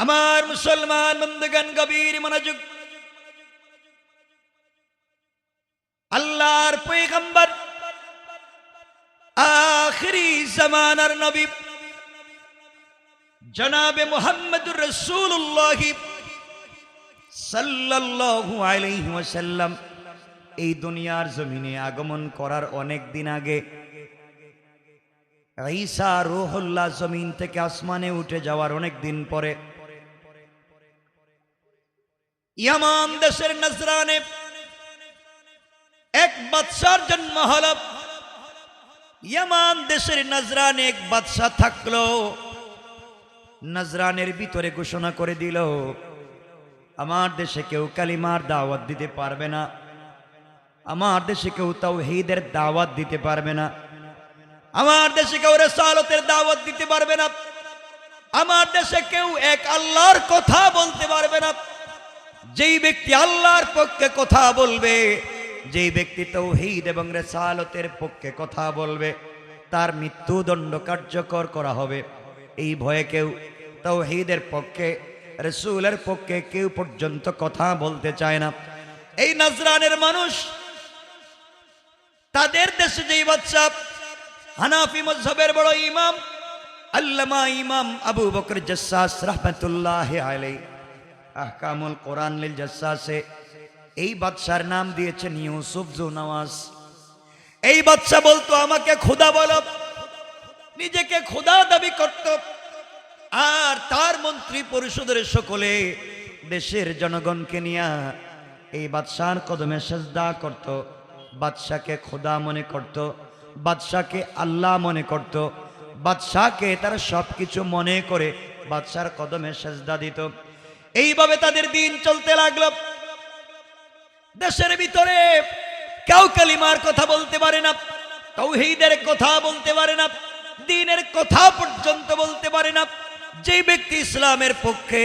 আমার মুসলমান বন্ধুগণ, গভীর মনোযোগ। আল্লাহর পয়গম্বর, আখিরি জামানার নবী জনাবে মুহাম্মদুর রাসূলুল্লাহ সাল্লাল্লাহু আলাইহি ওয়াসাল্লাম এই দুনিয়ার জমিনে আগমন করার অনেক দিন আগে ঈসা রূহুল্লাহ জমিন থেকে আসমানে উঠে যাওয়ার অনেক দিন পরে ইয়ামান দেশের নজরানে এক বাদশার জন্ম হল। ইয়ামান দেশের নজরানে এক বাদশা থাকলো। নজরানের ভিতরে ঘোষণা করে দিল, আমার দেশে কেউ কালিমার দাওয়াত দিতে পারবে না, আমার দেশে কেউ তাওহীদের দাওয়াত দিতে পারবে না, আমার দেশে কেউ রিসালাতের দাওয়াত দিতে পারবে না, আমার দেশে কেউ এক আল্লাহর কথা বলতে পারবে না। যেই ব্যক্তি আল্লাহর পক্ষে কথা বলবে, যেই ব্যক্তি তাওহীদ এবং রিসালাতের পক্ষে কথা বলবে, তার মৃত্যুদণ্ড কার্যকর করা হবে। এই ভয়ে কেউ তাওহীদের পক্ষে, রাসূলের পক্ষে কেউ পর্যন্ত কথা বলতে চায় না। এই নজরানের মানুষ, তাদের দেশে যেই বাদশা হানাফি মাযহাবের বড় ইমাম আল্লামা ইমাম আবু বকর জাসসাস রাহমাতুল্লাহি আলাইহি আহকামুল কোরআন লিল জাসসাসে এই বাদশার নাম দিয়েছেন ইউসুফ জু নওয়াজ। এই বাদশা বলতো, আমাকে খোদা বলো, নিজেকে খোদা দাবি করত। আর তার মন্ত্রী পরিষদের সকলে দেশের জনগণকে নিয়ে এই বাদশার কদমে সেজদা করত, বাদশাকে খোদা মনে করত, বাদশাকে আল্লাহ মনে করত, বাদশাকে তারা সবকিছু মনে করে বাদশার কদমে সেজদা দিত। এইভাবে তাদের দিন চলতে লাগলো। দেশের ভিতরে কেউ কালিমার কথা বলতে পারে না, তাওহীদের কথা বলতে পারে না, দ্বীনের কথা পর্যন্ত বলতে পারে না। যেই ব্যক্তি ইসলামের পক্ষে,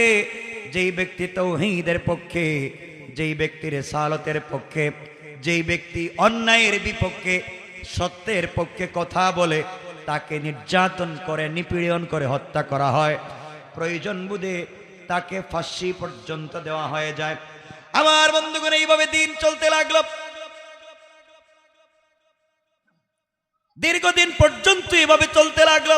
যেই ব্যক্তি তাওহীদের পক্ষে, যেই ব্যক্তি রিসালাতের পক্ষে, যেই ব্যক্তি অন্যায়ের বিপক্ষে, সত্যের পক্ষে কথা বলে, তাকে নির্যাতন করে, নিপীড়ন করে হত্যা করা হয়। প্রয়োজন বুঝে তাকে ফাঁসি পর্যন্ত দেওয়া হয়ে যায়। আমার বন্ধুগণ, এইভাবে দিন চলতে লাগলো। দীর্ঘদিন পর্যন্ত এইভাবে চলতে লাগলো।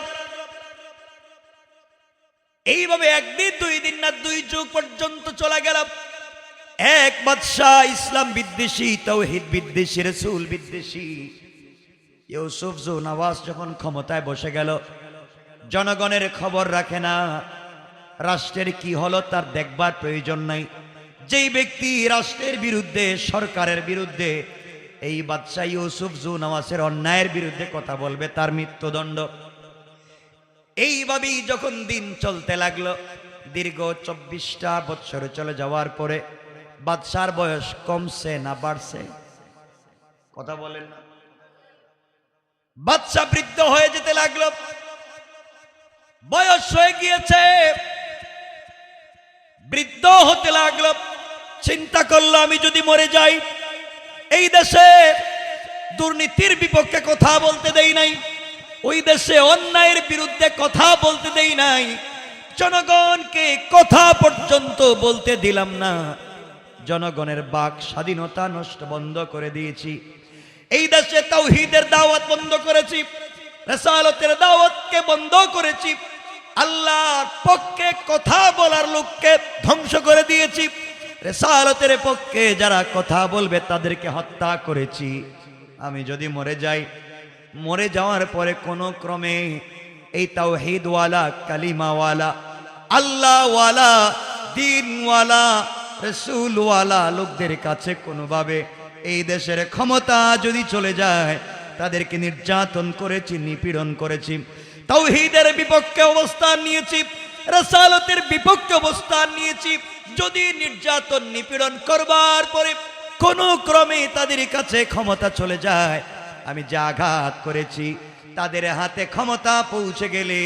এইভাবে একদিন, দুই দিন না, দুই যুগ পর্যন্ত চলে গেল। এক বাদশা ইসলাম বিদ্বেষী, তাওহীদ বিদ্বেষী, রাসূল বিদ্বেষী ইউসুফ জু নওয়াজ যখন ক্ষমতায় বসে গেল, জনগণের খবর রাখে না, রাষ্ট্রের কি হলো তার দেখবার প্রয়োজন নাই। যেই ব্যক্তি রাষ্ট্রের বিরুদ্ধে, সরকারের বিরুদ্ধে, এই বাদশা ইউসুফ জু নওয়াজের অন্যায়ের বিরুদ্ধে কথা বলবে, তার মৃত্যুদণ্ড। এইভাবেই যখন দিন চলতে লাগলো, দীর্ঘ 24টা বছর চলে যাওয়ার পরে বাদশার বয়স কমছে না বাড়ছে? কথা বলেন না। বাদশা বৃদ্ধ হয়ে যেতে লাগলো, বয়স হয়ে গিয়েছে, বৃদ্ধ হতে লাগলো। চিন্তা করলো, আমি যদি মরে যাই, এই দেশে দুর্নীতির বিপক্ষে কথা বলতে দেই নাই, ওই দেশে অন্যায়ের বিরুদ্ধে কথা বলতে দেই নাই, জনগণকে কথা পর্যন্ত বলতে দিলাম না, জনগণের বাক স্বাধীনতা নষ্ট বন্ধ করে দিয়েছি। এই দেশে তাওহীদের দাওয়াত বন্ধ করেছি, রিসালাতের দাওয়াতকে বন্ধ করেছি, আল্লাহর পক্ষে কথা বলার লোককে ধ্বংস করে দিয়েছি, রিসালাতের পক্ষে যারা কথা বলবে তাদেরকে হত্যা করেছি। আমি যদি মরে যাই, মরে যাওয়ার পরে কোনো ক্রমে এই তাওহীদওয়ালা, কালিমাওয়ালা, আল্লাহওয়ালা, দ্বীনওয়ালা, রাসূলওয়ালা লোকদের কাছে কোনোভাবে এই দেশের ক্ষমতা যদি চলে যায়, তাদেরকে নির্যাতন করেছি, নিপীড়ন করেছি, তাওহীদের বিপক্ষে অবস্থান নিয়েছি, রিসালাতের বিপক্ষে অবস্থান নিয়েছি। যদি নির্যাতন, নিপীড়ন করবার পরে কোনো ক্রমে তাদের কাছে ক্ষমতা চলে যায়, আমি যে আঘাত করেছি তাদের হাতে ক্ষমতা পৌঁছে গেলে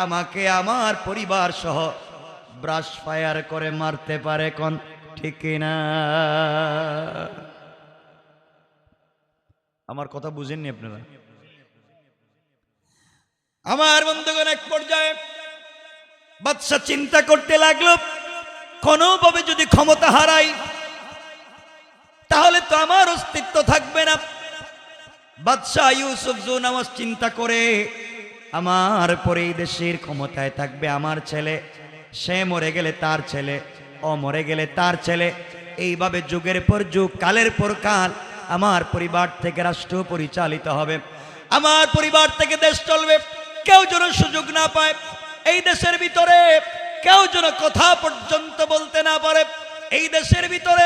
আমাকে আমার পরিবার সহ ব্রাশ ফায়ার করে মারতে পারে। কোন ঠিক না? আমার কথা বুঝেননি আপনারা? আমার বন্ধুগণ, এক পর্যায়ে বাদশা চিন্তা করতে লাগলো, কোনোভাবে যদি ক্ষমতা হারাই তাহলে তো আমার অস্তিত্ব থাকবে না। বাদশা ইউসুফ জুনাওয়াজ চিন্তা করে, আমার পরে এই দেশের ক্ষমতায় থাকবে আমার ছেলে, সে মরে গেলে তার ছেলে, ও মরে গেলে তার ছেলে, এইভাবে যুগের পর যুগ, কালের পর কাল আমার পরিবার থেকে রাষ্ট্র পরিচালিত হবে, আমার পরিবার থেকে দেশ চলবে। কেউ যেন সুযোগ না পায়, এই দেশের ভিতরে কেউ যেন কথা পর্যন্ত বলতে না পারে, এই দেশের ভিতরে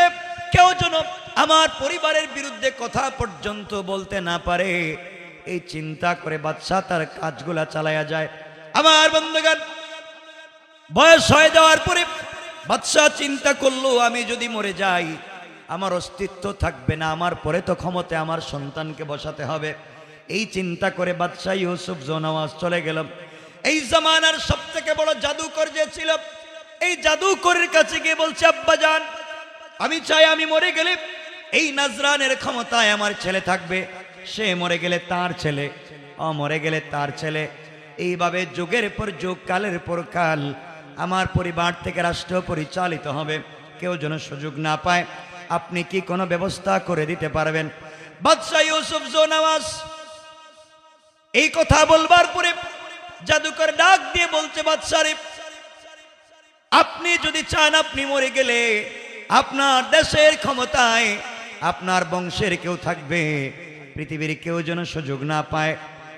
কেউ যেন আমার পরিবারের বিরুদ্ধে কথা পর্যন্ত বলতে না পারে। এই চিন্তা করে বাদশা তার কাজগুলা চালায়া যায়। আমার বন্ধুগণ, বয়স হয়ে যাওয়ার পরে বাদশা চিন্তা করলো, আমি যদি মরে যাই আমার অস্তিত্ব থাকবে না, আমার পরে তো ক্ষমতায় আমার সন্তানকে বসাতে হবে। এই চিন্তা করে বাদশা ইউসুফ জুনাওয়াজ চলে গেল। এই জামানার সবথেকে বড় জাদুকর যে ছিল, এই জাদুকরের কাছে গিয়ে বলছে, আব্বা জান, আমি চাই আমি মরে গেলে এই নাজরানের ক্ষমতায় আমার ছেলে থাকবে, সে মরে গেলে তার ছেলে, ও মরে গেলে তার ছেলে, এইভাবে যুগের পর যুগ, কালের পর কাল আমার পরিবার থেকে রাষ্ট্র পরিচালিত হবে, কেউ যেন সুযোগ না পায়। আপনি কি কোনো ব্যবস্থা করে দিতে পারবেন? বাদশা ইউসুফ জুনাওয়াজ এই কথা বলবার পরে জাদুকর ডাক দিয়ে বলছে, বাদশা রে, আপনি যদি চান আপনি মরে গেলে আপনার দেশের ক্ষমতায় আপনার বংশের কেউ থাকবে, পৃথিবীর কেউ যেন সুযোগ না পায়,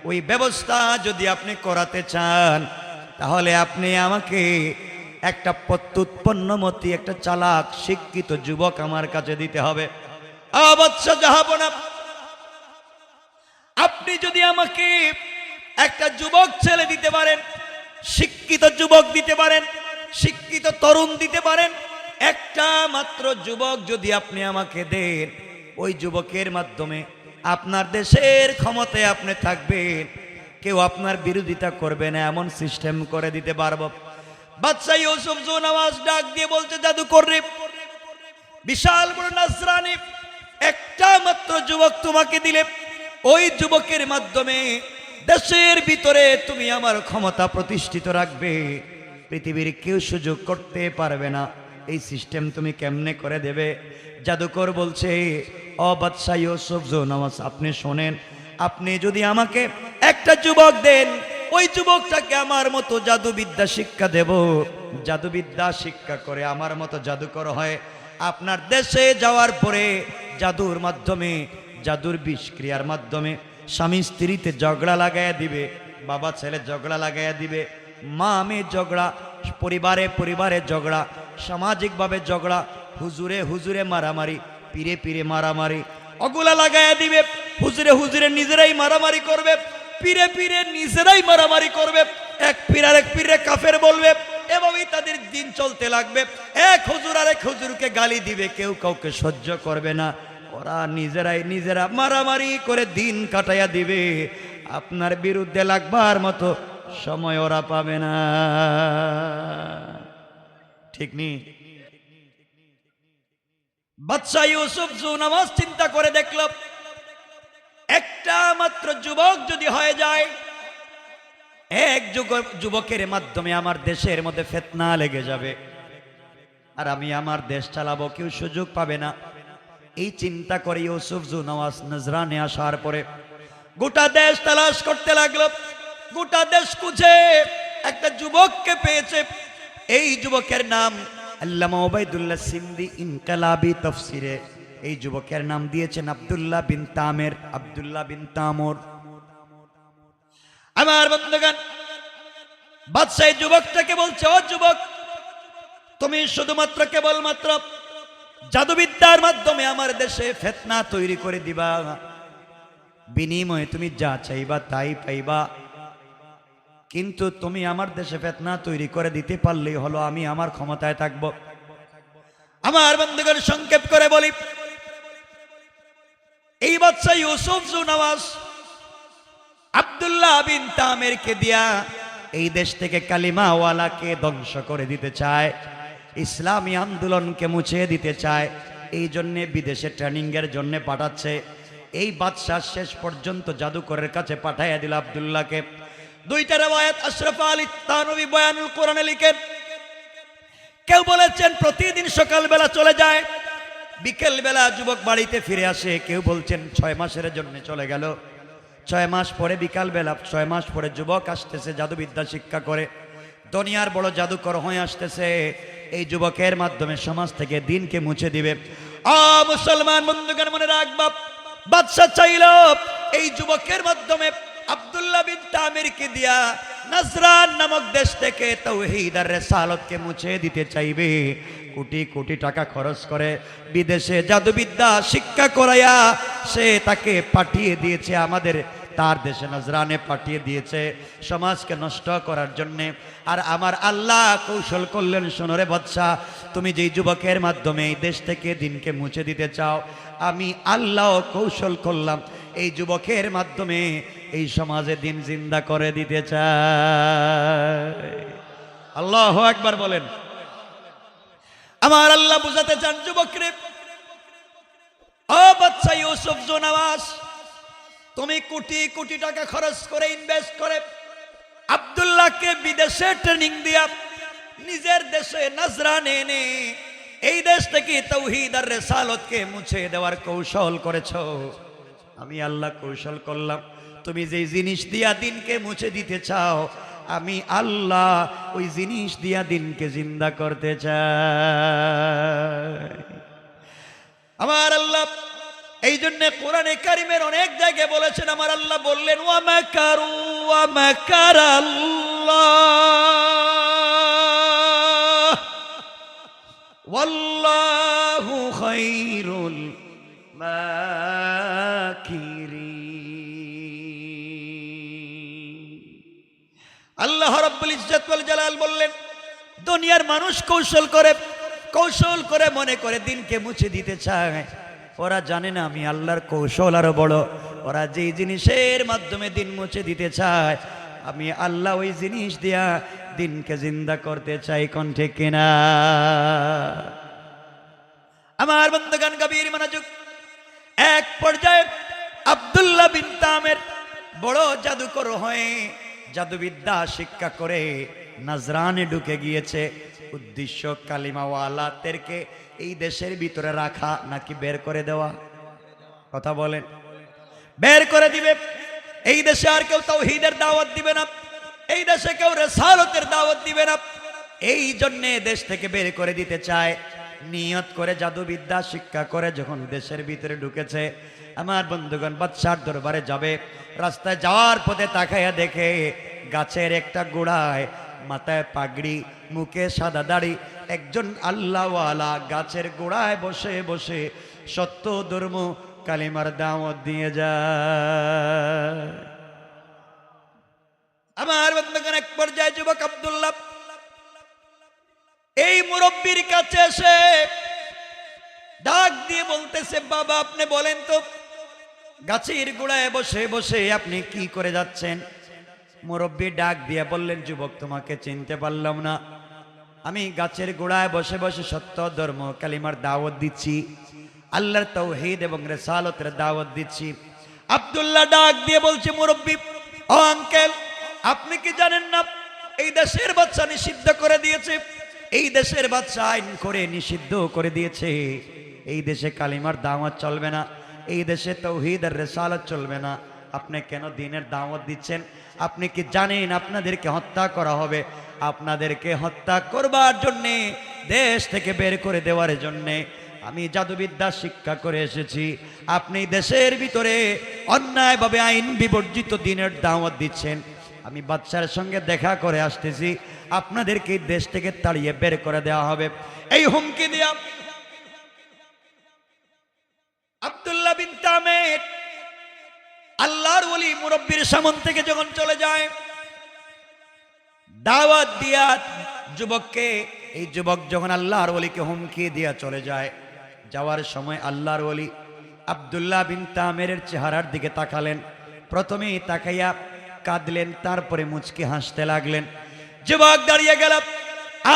ওই ব্যবস্থা যদি আপনি করাতে চান তাহলে আপনি আমাকে একটা প্রত্যুৎপন্নমতি, একটা চালাক শিক্ষিত যুবক আমার কাছে দিতে হবে। বাদশা জাহাপনা, আপনি যদি আমাকে একটা যুবক ছেলে দিতে পারেন, শিক্ষিত যুবক দিতে পারেন, শিক্ষিত তরুণ দিতে পারেন, একটা মাত্র যুবক যদি আপনি আমাকে দেন, ওই যুবকের মাধ্যমে আপনার দেশের ক্ষমতায় আপনি থাকবেন, কেউ আপনার বিরোধিতা করবে না, এমন সিস্টেম করে দিতে পারবো। বাদশা ইউসুফ জুনাওয়াজ ডাক দিয়ে বলছে, জাদুকর রে, বিশাল বড় নাজরানি একটা মাত্র যুবক তোমাকে দিলে, ওই যুবকের মাধ্যমে দেশের ভিতরে তুমি আমার ক্ষমতা প্রতিষ্ঠিত রাখবে, পৃথিবীর কেউ সুযোগ করতে পারবে না। এই সিস্টেম তুমি কেমনে করে দেবে? জাদুকর বলছে, ও বাদশা ইউসুফ জুনাওয়াজ, আপনি শোনেন, আপনি যদি আমাকে একটা যুবক দেন, ওই যুবকটাকে আমার মতো জাদুবিদ্যা শিক্ষা দেব, জাদুবিদ্যা শিক্ষা করে আমার মতো জাদুকর হয়, আপনার দেশে যাওয়ার পরে জাদুর মাধ্যমে, জাদুর বিষক্রিয়ার মাধ্যমে স্বামী স্ত্রীতে ঝগড়া লাগাইয়া দিবে, বাবা ছেলে ঝগড়া লাগাইয়া দিবে, মা মেয়ে ঝগড়া, পরিবারে পরিবারে ঝগড়া, সামাজিকভাবে ঝগড়া, হুজুরে হুজুরে মারামারি, পীরে পীরে মারামারি, অগুলা লাগাইয়া দিবে। হুজুরে হুজুরে নিজেরাই মারামারি করবে, পীরে পীরে নিজেরাই মারামারি করবে, এক পীর আর এক পীরে কাফের বলবে, এভাবেই তাদের দিন চলতে লাগবে। এক হুজুর আর এক হুজুরকে গালি দিবে, কেউ কাউকে সহ্য করবে না, ওরা নিজেরা মারামারি করে দিন কাটাইয়া দিবে, আপনার বিরুদ্ধে লাগবার মতো সময় ওরা পাবে না। ঠিক নেই? বাদশা ইউসুফ জুনাওয়াজ চিন্তা করে দেখল, একটা মাত্র যুবক যদি হয়ে যায়, এক যুবকের মাধ্যমে আমার দেশের মধ্যে ফিতনা লেগে যাবে, আর আমি আমার দেশ চালাবো, কেউ সুযোগ পাবে না। এই চিন্তা করে ইউসুফ জুনাওয়াজ নজরানে আসার পরে গোটা দেশ তালাশ করতে লাগলো, গোটা দেশ খুঁজে একটা যুবককে পেয়েছে। এই যুবকের নাম আল্লামা ওবায়দুল্লাহ সিন্দি ইনকালাবি তাফসিরে এই যুবকের নাম দিয়েছেন আব্দুল্লাহ বিন তামের, আব্দুল্লাহ বিন তামর। আমার বন্ধুগণ, বাদশাহ যুবকটাকে বলছে, ও যুবক, তুমি শুধুমাত্র কেবলমাত্র জাদুবিদ্যার মাধ্যমে আমার দেশে ফিতনা তৈরি করে দিবা, বিনিময়ে তুমি যা চাইবা তাই পাইবা, কিন্তু তুমি আমার দেশে ফিতনা তৈরি করে দিতে পারলেই হলো, আমি আমার ক্ষমতায় থাকব। আমার বন্ধুগণ, সংক্ষেপ করে বলি, এই বাদশা ইউসুফ জুনাওয়াজ আব্দুল্লাহ বিন তামেরকে দিয়া এই দেশ থেকে কালিমাওয়ালাকে ধ্বংস করে দিতে চায়, ইসলামী আন্দোলনকে মুছে দিতে চায়, এই জন্যে বিদেশে ট্রেনিং এর জন্য পাঠাচ্ছে। এই বাদশা শেষ পর্যন্ত জাদুকরের কাছে পাঠাইয়া দিল আব্দুল্লাহকে। দুইটা রিওয়ায়াত আশরাফ আলী থানভী বয়ানুল কোরআনে লিখেন, কেউ বলেছেন প্রতিদিন সকালবেলা চলে যায়, বিকেল বেলা যুবক বাড়িতে ফিরে আসে। কেউ বলছেন 6 মাসের জন্য চলে গেল, 6 মাস পরে বিকাল বেলা, 6 মাস পরে যুবক আসতেছে জাদুবিদ্যা শিক্ষা করে, দুনিয়ার বড় জাদুকর হয়ে আসতেছে। এই যুবকের মাধ্যমে সমাজ থেকে দিনকে মুছে দিবে। মুসলমান বন্ধুগণ মনে রাখবা, বাদশা চাইল এই যুবকের মাধ্যমে আব্দুল্লাহ বিন তামিরকে দিয়া নাজরান নামক দেশ থেকে তাওহীদ আর রিসালাতকে মুছে দিতে চাইবে। কোটি কোটি টাকা খরচ করে বিদেশে জাদুবিদ্যা শিক্ষা করায়া সে তাকে পাঠিয়ে দিয়েছে, আমাদের তার দেশে নাজরানে পাঠিয়ে দিয়েছে সমাজকে নষ্ট করার জন্যে। আর আমার আল্লাহ কৌশল করলেন, শোনো রে বাদশা, তুমি যেই যুবকের মাধ্যমে এই দেশ থেকে দিনকে মুছে দিতে চাও, আমি আল্লাহ কৌশল করলাম এই যুবকের মাধ্যমে এই সমাজে দিন জিন্দা করে দিতে চাই। আল্লাহু আকবার বলেন। আমার আল্লাহ বুঝাতে চান যুবকরে, ও বাদশা ইউসুফ জোনাওয়াজ, তুমি কোটি কোটি টাকা খরচ করে ইনভেস্ট করে আব্দুল্লাহকে বিদেশে ট্রেনিং দিয়া নিজের দেশে নাজরানে এনে এই দেশ থেকে তাওহীদ আর রিসালাতকে মুছে দেওয়ার কৌশল করেছো। আমি আল্লাহ কৌশল করলাম, তুমি যেই জিনিস দিয়া দিনকে মুছে দিতে চাও, আমি আল্লাহ ওই জিনিস দিয়া দিনকে জিন্দা করতে চাই। আমার আল্লাহ এই জন্য কোরআনে কারিমের অনেক জায়গায় বলেছেন, আমার আল্লাহ বললেন, ওয়া মাকারু ওয়া মাকারাল্লাহ ওয়াল্লাহু খায়রুল মাকিরিন। আল্লাহ রাব্বুল ইজ্জত ওয়াল জালাল বললেন, দুনিয়ার মানুষ কৌশল করে মনে করে দিনকে মুছে দিতে চায়, ওরা জানে না আমি আল্লাহর কৌশল আরো বড়। ওরা যেই জিনিসের মাধ্যমে দিন মুছে দিতে চায়, আমি আল্লাহ ওই জিনিস দিয়া দিনকে জিন্দা করতে চাই। কোন ঠিক কিনা? আমার বন্ধুগণ গভীর মনোযোগ। এক পর্যায়ে আব্দুল্লাহ বিন তামির বড় জাদুকর হয়ে জাদুবিদ্যা শিক্ষা করে নাজরানে ঢুকে গিয়েছে। উদ্দেশ্য কালিমাওয়ালাদেরকে এই দেশের ভিতরে রাখা নাকি বের করে দেওয়া? কথা বলেন। বের করে দিবে। এই দেশে আর কেউ তাওহীদের দাওয়াত দিবে না, এই দেশে কেউ রিসালাতের দাওয়াত দিবে না। এই জন্য দেশ থেকে বের করে দিতে চায়। নিয়ত করে জাদুবিদ্যা শিক্ষা করে যখন দেশের ভিতরে ঢুকেছে, আমার বন্ধুগণ বাদশার দরবারে যাবে, রাস্তায় যাওয়ার পথে তাকাইয়া দেখে গাছের একটা গোড়ায় মাথায় পাগড়ি, মুখে সাদা দাড়ি একজন আল্লাহওয়ালা গাছের গোড়ায় বসে বসে সত্য ধর্ম কালিমার দাওয়াত দিয়ে যায়। আমার বন্ধুগণ এক পর্যায়ে যুবক আব্দুল্লাহ এই মুরব্বীর কাছে এসে ডাক দিয়ে বলতেছে, বাবা আপনি বলেন তো, গাছের গোড়ায় বসে বসে আপনি কি করে যাচ্ছেন? মুরব্বী ডাক দিয়ে বললেন, যুবক তোমাকে চিনতে পারলাম না, আমি গাছের গোড়ায় বসে বসে সত্য ধর্ম কালিমার দাওয়াত দিচ্ছি, আল্লাহর তাওহীদ এবং রিসালাতের দাওয়াত দিচ্ছি। আব্দুল্লাহ ডাক দিয়ে বলছে, মুরব্বী ও আঙ্কেল, আপনি কি জানেন না এই দেশের বাদশা নিষিদ্ধ করে দিয়েছে, এই দেশের বাদশা আইন করে নিষিদ্ধ করে দিয়েছে, এই দেশে কালিমার দাওয়াত চলবে না, এই দেশে তাওহীদ আর রিসালাত চলবে না। আপনি কেন দিনের দাওয়াত দিচ্ছেন? আপনি কি জানেন আপনাদেরকে হত্যা করা হবে? আপনাদেরকে হত্যা করবার জন্যে, দেশ থেকে বের করে দেওয়ার জন্যে আমি জাদুবিদ্যা শিক্ষা করে এসেছি। আপনি দেশের ভিতরে অন্যায়ভাবে আইন বিবর্জিত দিনের দাওয়াত দিচ্ছেন। আমি বাদশার সঙ্গে দেখা করে আসতেছি, আপনাদেরকে দেশ থেকে তাড়িয়ে বের করে দেওয়া হবে, এই হুমকি দিয়া আব্দুল্লাহ বিন তামির আল্লাহর ওলি মুরব্বির সামন থেকে যখন চলে যায়, দাওয়াত দিয়া যুবককে, এই যুবক যখন আল্লাহর ওলিকে হুমকি দিয়া চলে যায়, যাওয়ার সময় আল্লাহর ওলি আব্দুল্লাহ বিন তামিরের চেহারার দিকে তাকালেন। প্রথমেই তাকাইয়া কাঁদলেন, তারপরে মুচকি হাসতে লাগলেন। যুবক দাঁড়িয়ে গেল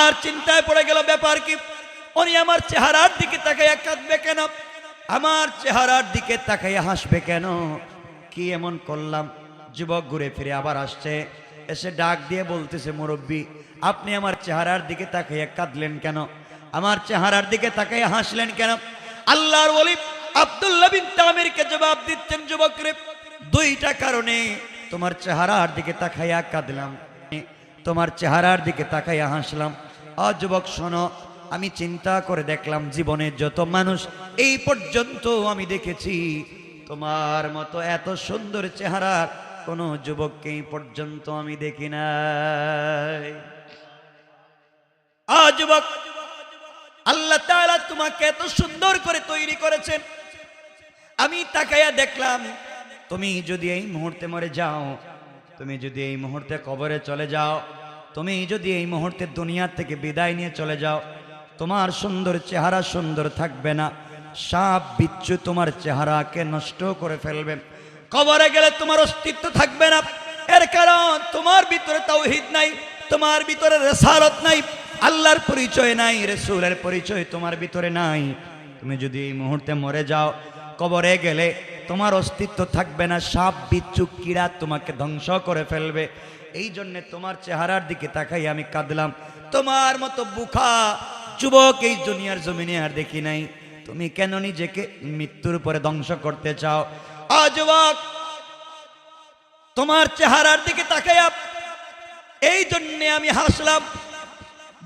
আর চিন্তায় পড়ে গেল, ব্যাপার কি? উনি আমার চেহারার দিকে তাকাইয়া কাঁদবে কেন? আমার চেহারার দিকে তাকাইয়া হাসবে কেন? কি এমন করলাম? যুবক ঘুরে ফিরে আবার আসছে, এসে ডাক দিয়ে বলতেছে, মুরব্বী আপনি আমার চেহারার দিকে তাকাইয়া কাঁদলেন কেন? আমার চেহারার দিকে তাকাইয়া হাসলেন কেন? আল্লাহর ওলি আব্দুল্লাহ বিন তামিরকে জবাব দিচ্ছেন, যুবকরে দুইটা কারণে তোমার চেহারার দিকে তাকাইয়া কাঁদলাম, তোমার চেহারার দিকে তাকাইয়া হাসলাম। যুবক শোনো, আমি চিন্তা করে দেখলাম জীবনে যত মানুষ এই পর্যন্ত আমি দেখেছি, তোমার মতো এত সুন্দর চেহারার কোন যুবককে এই পর্যন্ত আমি দেখি নাই। যুবক, আল্লাহ তাআলা তোমাকে এত সুন্দর করে তৈরি করেছেন, আমি তাকাইয়া দেখলাম তুমি যদি এই মুহূর্তে মরে যাও, তুমি যদি এই মুহূর্তে কবরে চলে যাও, তুমি যদি এই মুহূর্তে দুনিয়া থেকে বিদায় নিয়ে চলে যাও, তোমার সুন্দর চেহারা সুন্দর থাকবে না। সাপ বিচ্ছু তোমার চেহারাকে নষ্ট করে ফেলবে। কবরে গেলে তোমার অস্তিত্ব থাকবে না। এর কারণ তোমার ভিতরে তাওহীদ নাই, তোমার ভিতরে রিসালাত নাই, আল্লাহর পরিচয় নাই, রাসূলের পরিচয় তোমার ভিতরে নাই। তুমি যদি এই মুহূর্তে মরে যাও, কবরে গেলে তোমার অস্তিত্ব থাকবে না। সাপ বিচ্ছু কীড়া তোমাকে ধ্বংস করে ফেলবে। এই জন্য তোমার চেহারার দিকে তাকাই আমি কাঁদলাম। তোমার মতো বুখা যুবক এই দুনিয়ার জমিনে আর দেখি নাই। তুমি কেন নিজেকে মৃত্যুর উপরে ধ্বংস করতে চাও? যুবক, তোমার চেহারার দিকে তাকাইয়া এই জন্য আমি হাসলাম।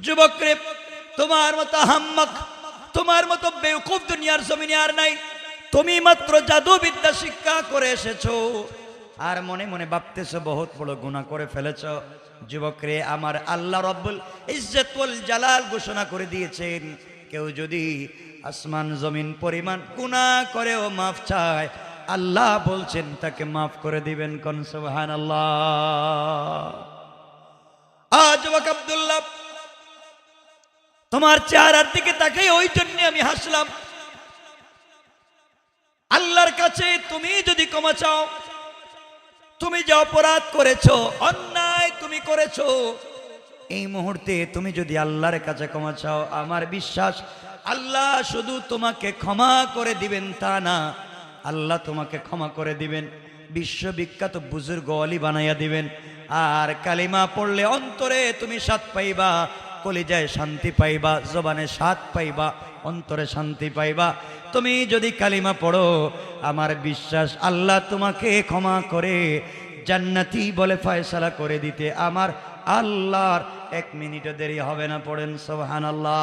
যুবক রে, তোমার মতো হাম্মক, তোমার মতো বেওকুফ দুনিয়ার জমিনে আর নাই। তুমি মাত্র জাদুবিদ্যা শিক্ষা করে এসেছো আর মনে মনে ভাবতেছো বহুত বড় গুনাহ করে ফেলেছো। যুবক রে, আমার আল্লাহ রব্বুল ইজ্জত ওয়াল জালাল ঘোষণা করে দিয়েছেন, কেউ যদি আসমান জমিন পরিমাণ গুনাহ করেও মাফ চায়, আল্লাহ বলছেন তাকে মাফ করে দিবেন। কোন সুবহানাল্লাহ। যুবক আব্দুল্লাহ, তোমার চেহারার দিকে তাকাই ওই জন্য আমি হাসলাম। আল্লাহর কাছে তুমি যদি ক্ষমা চাও, তুমি যে অপরাধ করেছো, অন্যায় তুমি করেছো, এই মুহূর্তে তুমি যদি আল্লাহর কাছে ক্ষমা চাও, আমার বিশ্বাস আল্লাহ শুধু তোমাকে ক্ষমা করে দিবেন তা না, আল্লাহ তোমাকে ক্ষমা করে দিবেন, বিশ্ববিখ্যাত বুজুর্গ ওলি বানাইয়া দিবেন। আর কালিমা পড়লে অন্তরে তুমি স্বাদ পাইবা, কলিজায় শান্তি পাইবা, জবানে স্বাদ পাইবা, অন্তরে শান্তি পাইবা। তুমি যদি কালিমা পড়ো, আমার বিশ্বাস আল্লাহ তোমাকে ক্ষমা করে জান্নাতি বলে ফয়সালা করে দিতে আমার আল্লাহর 1 মিনিটও দেরি হবে না। পড়েন সুবহানাল্লাহ।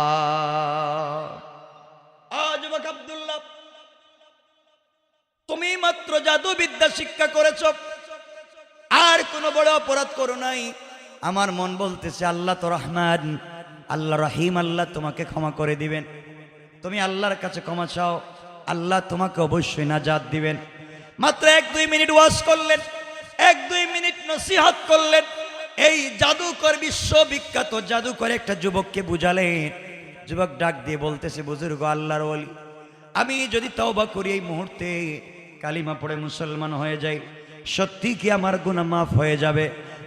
যুবক আব্দুল্লাহ, তুমি মাত্র জাদুবিদ্যা শিক্ষা করেছো, আর কোনো বড় অপরাধ করো নাই। আমার মন বলতেছে আল্লাহ তো রহমান, আল্লাহ রহিম, আল্লাহ তোমাকে ক্ষমা করে দিবেন। তুমি আল্লাহর কাছে ক্ষমা চাও, আল্লাহ তোমাকে অবশ্যই নাজাত দিবেন। মাত্র 1-2 মিনিট ওয়াজ করলেন, 1-2 মিনিট নসিহত করলেন, এই জাদুকর বিশ্ববিখ্যাত জাদুকর একটা যুবককে বুঝালেন। যুবক ডাক দিয়ে বলতেছে, বুজুর্গ আল্লাহর ওলি, আমি যদি তওবা করি, এই মুহূর্তে কালিমা পড়ে মুসলমান হয়ে যাই, সত্যি কি আমার গুনাহ মাফ হয়ে যাবে?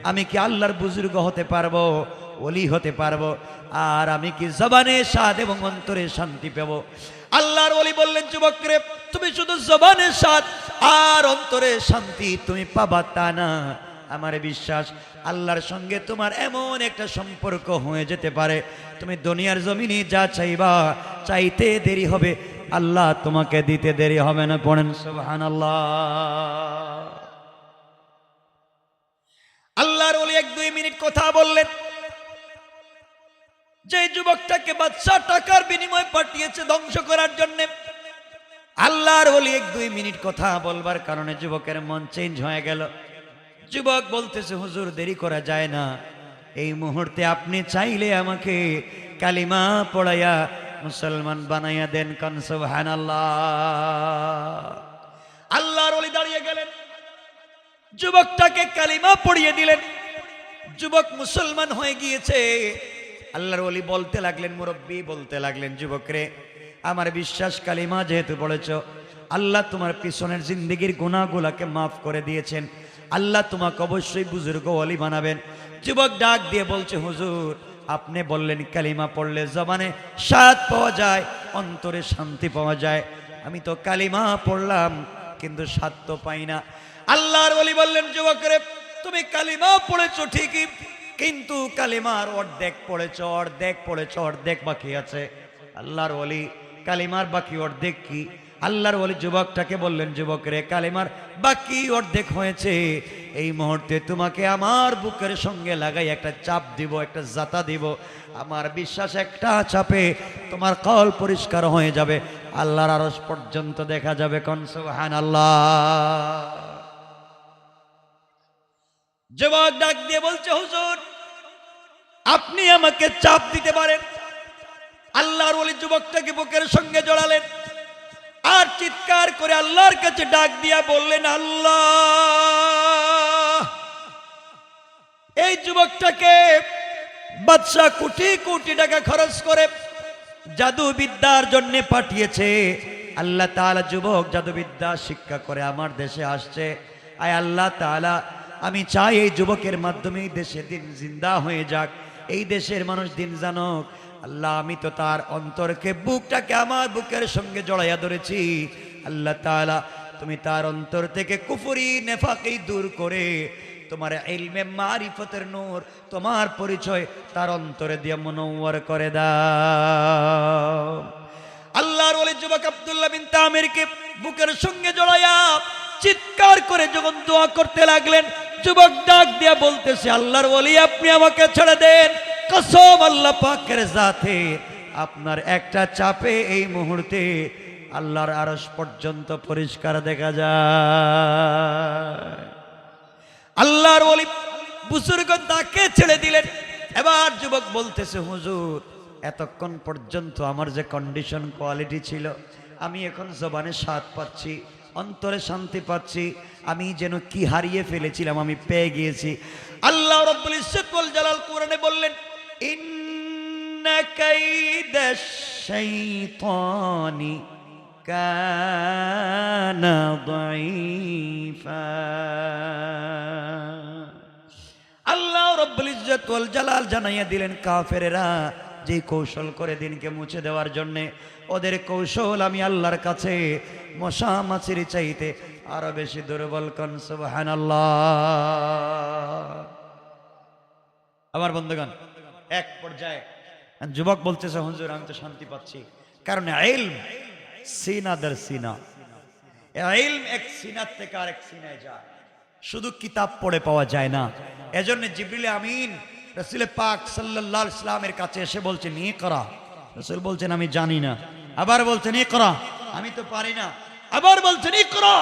আমি কি আল্লাহর বুজুর্গ হতে পারবো, ওলি হতে পারবো? আর আমি কি জবানে স্বাদ এবং অন্তরে শান্তি পাব? আল্লাহর ওলি বললেন, যুবক রে, তুমি শুধু জবানে স্বাদ আর অন্তরে শান্তি তুমি পাবা তা না, আমার বিশ্বাস আল্লাহর সঙ্গে তোমার এমন একটা সম্পর্ক হয়ে যেতে পারে, তুমি দুনিয়ার জমিনে যা চাইবা, চাইতে দেরি হবে, আল্লাহ তোমাকে দিতে দেরি হবে না। পড়েন সুবহানাল্লাহ। আল্লাহর ওলি 1-2 মিনিট কথা বললেন। যে যুবকটাকে বাদশা টাকার বিনিময়ে পাঠিয়েছে ধ্বংস করার জন্য, আল্লাহর ওলি 1-2 মিনিট কথা বলবার কারণে যুবকের মন চেঞ্জ হয়ে গেল। যুবক বলতেছে, হুজুর দেরি করা যায় না, এই মুহূর্তে আপনি চাইলে আমাকে কালিমা পড়াইয়া মুসলমান বানাইয়া দেন। কোন সুবহানাল্লাহ। আল্লাহর ওলি দাঁড়িয়ে গেলেন, যুবকটাকে কালিমা পড়িয়ে দিলেন। যুবক মুসলমান হয়ে গিয়েছে। আল্লাহর ওলি বলতে লাগলেন, মুরব্বী বলতে লাগলেন, যুবক রে, আমার বিশ্বাস কালিমা যেহেতু পড়েছ, আল্লাহ তোমার পিছনের জিন্দেগির গুনাহগুলোকে মাফ করে দিয়েছেন, আল্লাহ তোমাকে অবশ্যই বুজুর্গ ওলি বানাবেন। যুবক ডাক দিয়ে বলছে, হুজুর আপনি বললেন কালিমা পড়লে জবানে স্বাদ পাওয়া যায়, অন্তরে শান্তি পাওয়া যায়, আমি তো কালিমা পড়লাম কিন্তু স্বাদ তো পাই না। আল্লাহর ওলি বললেন, যুবক রে, তুমি কালিমা পড়েছো ঠিকই, কিন্তু কালিমার অর্ধেক পড়েছো, অর্ধেক বাকি আছে। আল্লাহর ওলি কালিমার বাকি অর্ধেক কি? আল্লাহর ওলি যুবকটাকে বললেন, যুবক রে, কালিমার বাকি অর্ধেক হয়েছে, এই মুহূর্তে তোমাকে আমার বুকের সঙ্গে লাগাই একটা চাপ দিব, একটা জাতা দিব। আমার বিশ্বাস একটা চাপে তোমার কল পরিষ্কার হয়ে যাবে, আল্লাহর আরশ পর্যন্ত দেখা যাবে। কোন সুবহানাল্লাহ। যুবক ডাক দিয়ে বলছে, হুজুর আপনি আমাকে চাপ দিতে পারেন। আল্লাহর ওলি যুবকটাকে বুকের সঙ্গে জড়ালেন আর চিৎকার করে আল্লাহর কাছে ডাক দিয়া বললেন, আল্লাহ, এই যুবকটাকে বাদশা কোটি কোটি টাকা খরচ করে জাদু বিদ্যার জন্য পাঠিয়েছে। আল্লাহ তাআলা যুবক জাদুবিদ্যা শিক্ষা করে আমার দেশে আসছে। আয় আল্লাহ তাআলা, আমি চাই এই যুবকের মাধ্যমে এই দেশে দিন জিন্দা হয়ে যাক, এই দেশের মানুষ দিন জানুক। আল্লাহ, আমি তো তার অন্তরকে, বুকটাকে আমার বুকের সঙ্গে জড়াইয়া ধরেছি। আল্লাহ তাআলা, তুমি তার অন্তর থেকে কুফরি নেফাকি দূর করে তোমার ইলমে মারিফতের নূর, তোমার পরিচয় তার অন্তরে দিয়ে মুনওয়ার করে দাও। আল্লাহর ওলি যুবক আব্দুল্লাহ বিন তামিরকে বুকের সঙ্গে জড়াইয়া চিৎকার করে যখন দোয়া করতে লাগলেন, যুবক ডাক দিয়া বলতেছে, আল্লাহর ওলি আপনি আমাকে ছেড়ে দেন, কসম আল্লাহ পাকের জাতে, আপনার একটা চাপে এই মুহূর্তে আল্লাহর আরশ পর্যন্ত পরিষ্কার দেখা যায়। আল্লাহর ওলি বুজুর্গ তাকে ছেড়ে দিলেন। এবার যুবক বলতেছে, হুজুর এতক্ষণ পর্যন্ত আমার যে কন্ডিশন কোয়ালিটি ছিল, আমি এখন জবানে স্বাদ পাচ্ছি, অন্তরে শান্তি পাচ্ছি, আমি যেন কি হারিয়ে ফেলেছিলাম আমি পেয়ে গিয়েছি। আল্লাহ রাব্বুল ইজ্জত ওয়াল জালাল কোরআনে বললেন, ইন্না কাইদাশ শাইতানি কানা দাঈফা। আল্লাহ রাব্বুল ইজ্জত ওয়াল জালাল জানাইয়া দিলেন, কাফেরেরা যে কৌশল করে দিনকে মুছে দেওয়ার জন্য, ওদের কৌশল আমি আল্লাহর কাছে মশা মাছির চাইতে আরো বেশি দুর্বল। কোন সুবহানাল্লাহ। আমার বন্ধুগণ, এক পর্যায়ে যুবক বলতেছে, হুজুর আমি তো শান্তি পাচ্ছি, কারণ ইলম সিনা দের সিনা, ইলম এক সিনার থেকে আরেক সিনায় যায়, শুধু কিতাব পড়ে পাওয়া যায় না। এজন্য জিবরিল আমিন রাসূল পাক সাল্লাল্লাহু আলাইহি ওয়াসাল্লামের কাছে এসে বলছেন, ইকরা। রাসূল বলছেন আমি জানি না, আবার বলছেন ইকরা, আমি তো পারি না, আবার বলছেন ইকরা,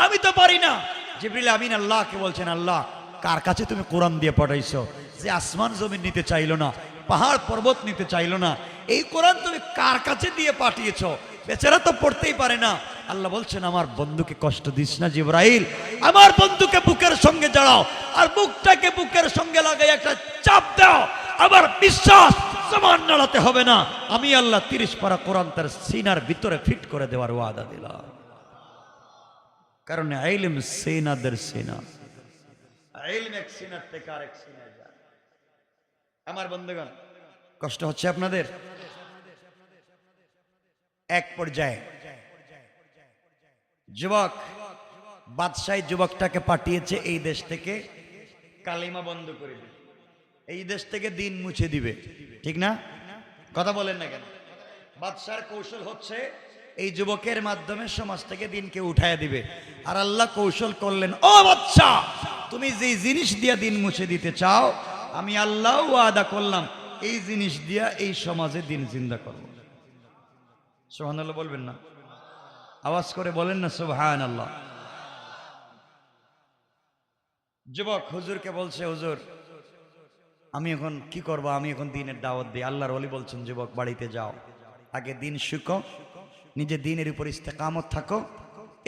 আমি তো পারি না। জিবরিল আমিন আল্লাহকে বলছেন, আল্লাহ কার কাছে তুমি কোরআন দিয়ে পাঠাইছো, যে আসমান জমিন নিতে চাইলো না, পাহাড় পর্বত নিতে চাইলো না, এই কোরআন তুমি কার কাছে দিয়ে পাঠিয়েছো? বেচারা তো পড়তেই পারে না। আল্লাহ বলছেন, আমার বন্ধুকে কষ্ট দিস না জিবরাইল, আমার বন্ধুকে বুকের সঙ্গে জড়াও আর বুকটাকে বুকের সঙ্গে লাগাই একটা চাপ দাও। আবার বিশ্বাস জমান নাড়াতে হবে না, আমি আল্লাহ 30 পারা কোরআন তার সিনার ভিতরে ফিট করে দেওয়ার ওয়াদা দিলাম। কারণ ইলম সিনাদের সিনা, ইলম এক সিনার থেকে আরেক সিনায় যায়। আমার বন্ধুগণ, কষ্ট হচ্ছে আপনাদের? এক পর্যায়ে যুবক বাদশাহ যুবকটাকে পাঠিয়েছে এই দেশ থেকে কালিমা বন্ধ করে দিবে, এই দেশ থেকে দিন মুছে দিবে, ঠিক না? কথা বলেন না কেন? বাদশার কৌশল হচ্ছে এই যুবকের মাধ্যমে সমাজ থেকে দিনকে উঠায় দিবে। আর আল্লাহ কৌশল করলেন, ও বাদশা, তুমি যে জিনিস দিয়া দিন মুছে দিতে চাও, আমি আল্লাহ ওয়াদা করলাম এই জিনিস দিয়া এই সমাজে দিন জিন্দা করব। সুবহানাল্লাহ বলবেন না? আওয়াজ করে বলেন না সুবহানাল্লাহ। যুবক হুজুরকে বলছে, হুজুর আমি এখন কি করব, আমি এখন দিনের দাওয়াত দিই। আল্লাহর ওলি বলছেন, যুবক বাড়িতে যাও, আগে দিন শিখো, নিজে দিনের উপর ইস্তেকামত থাকো,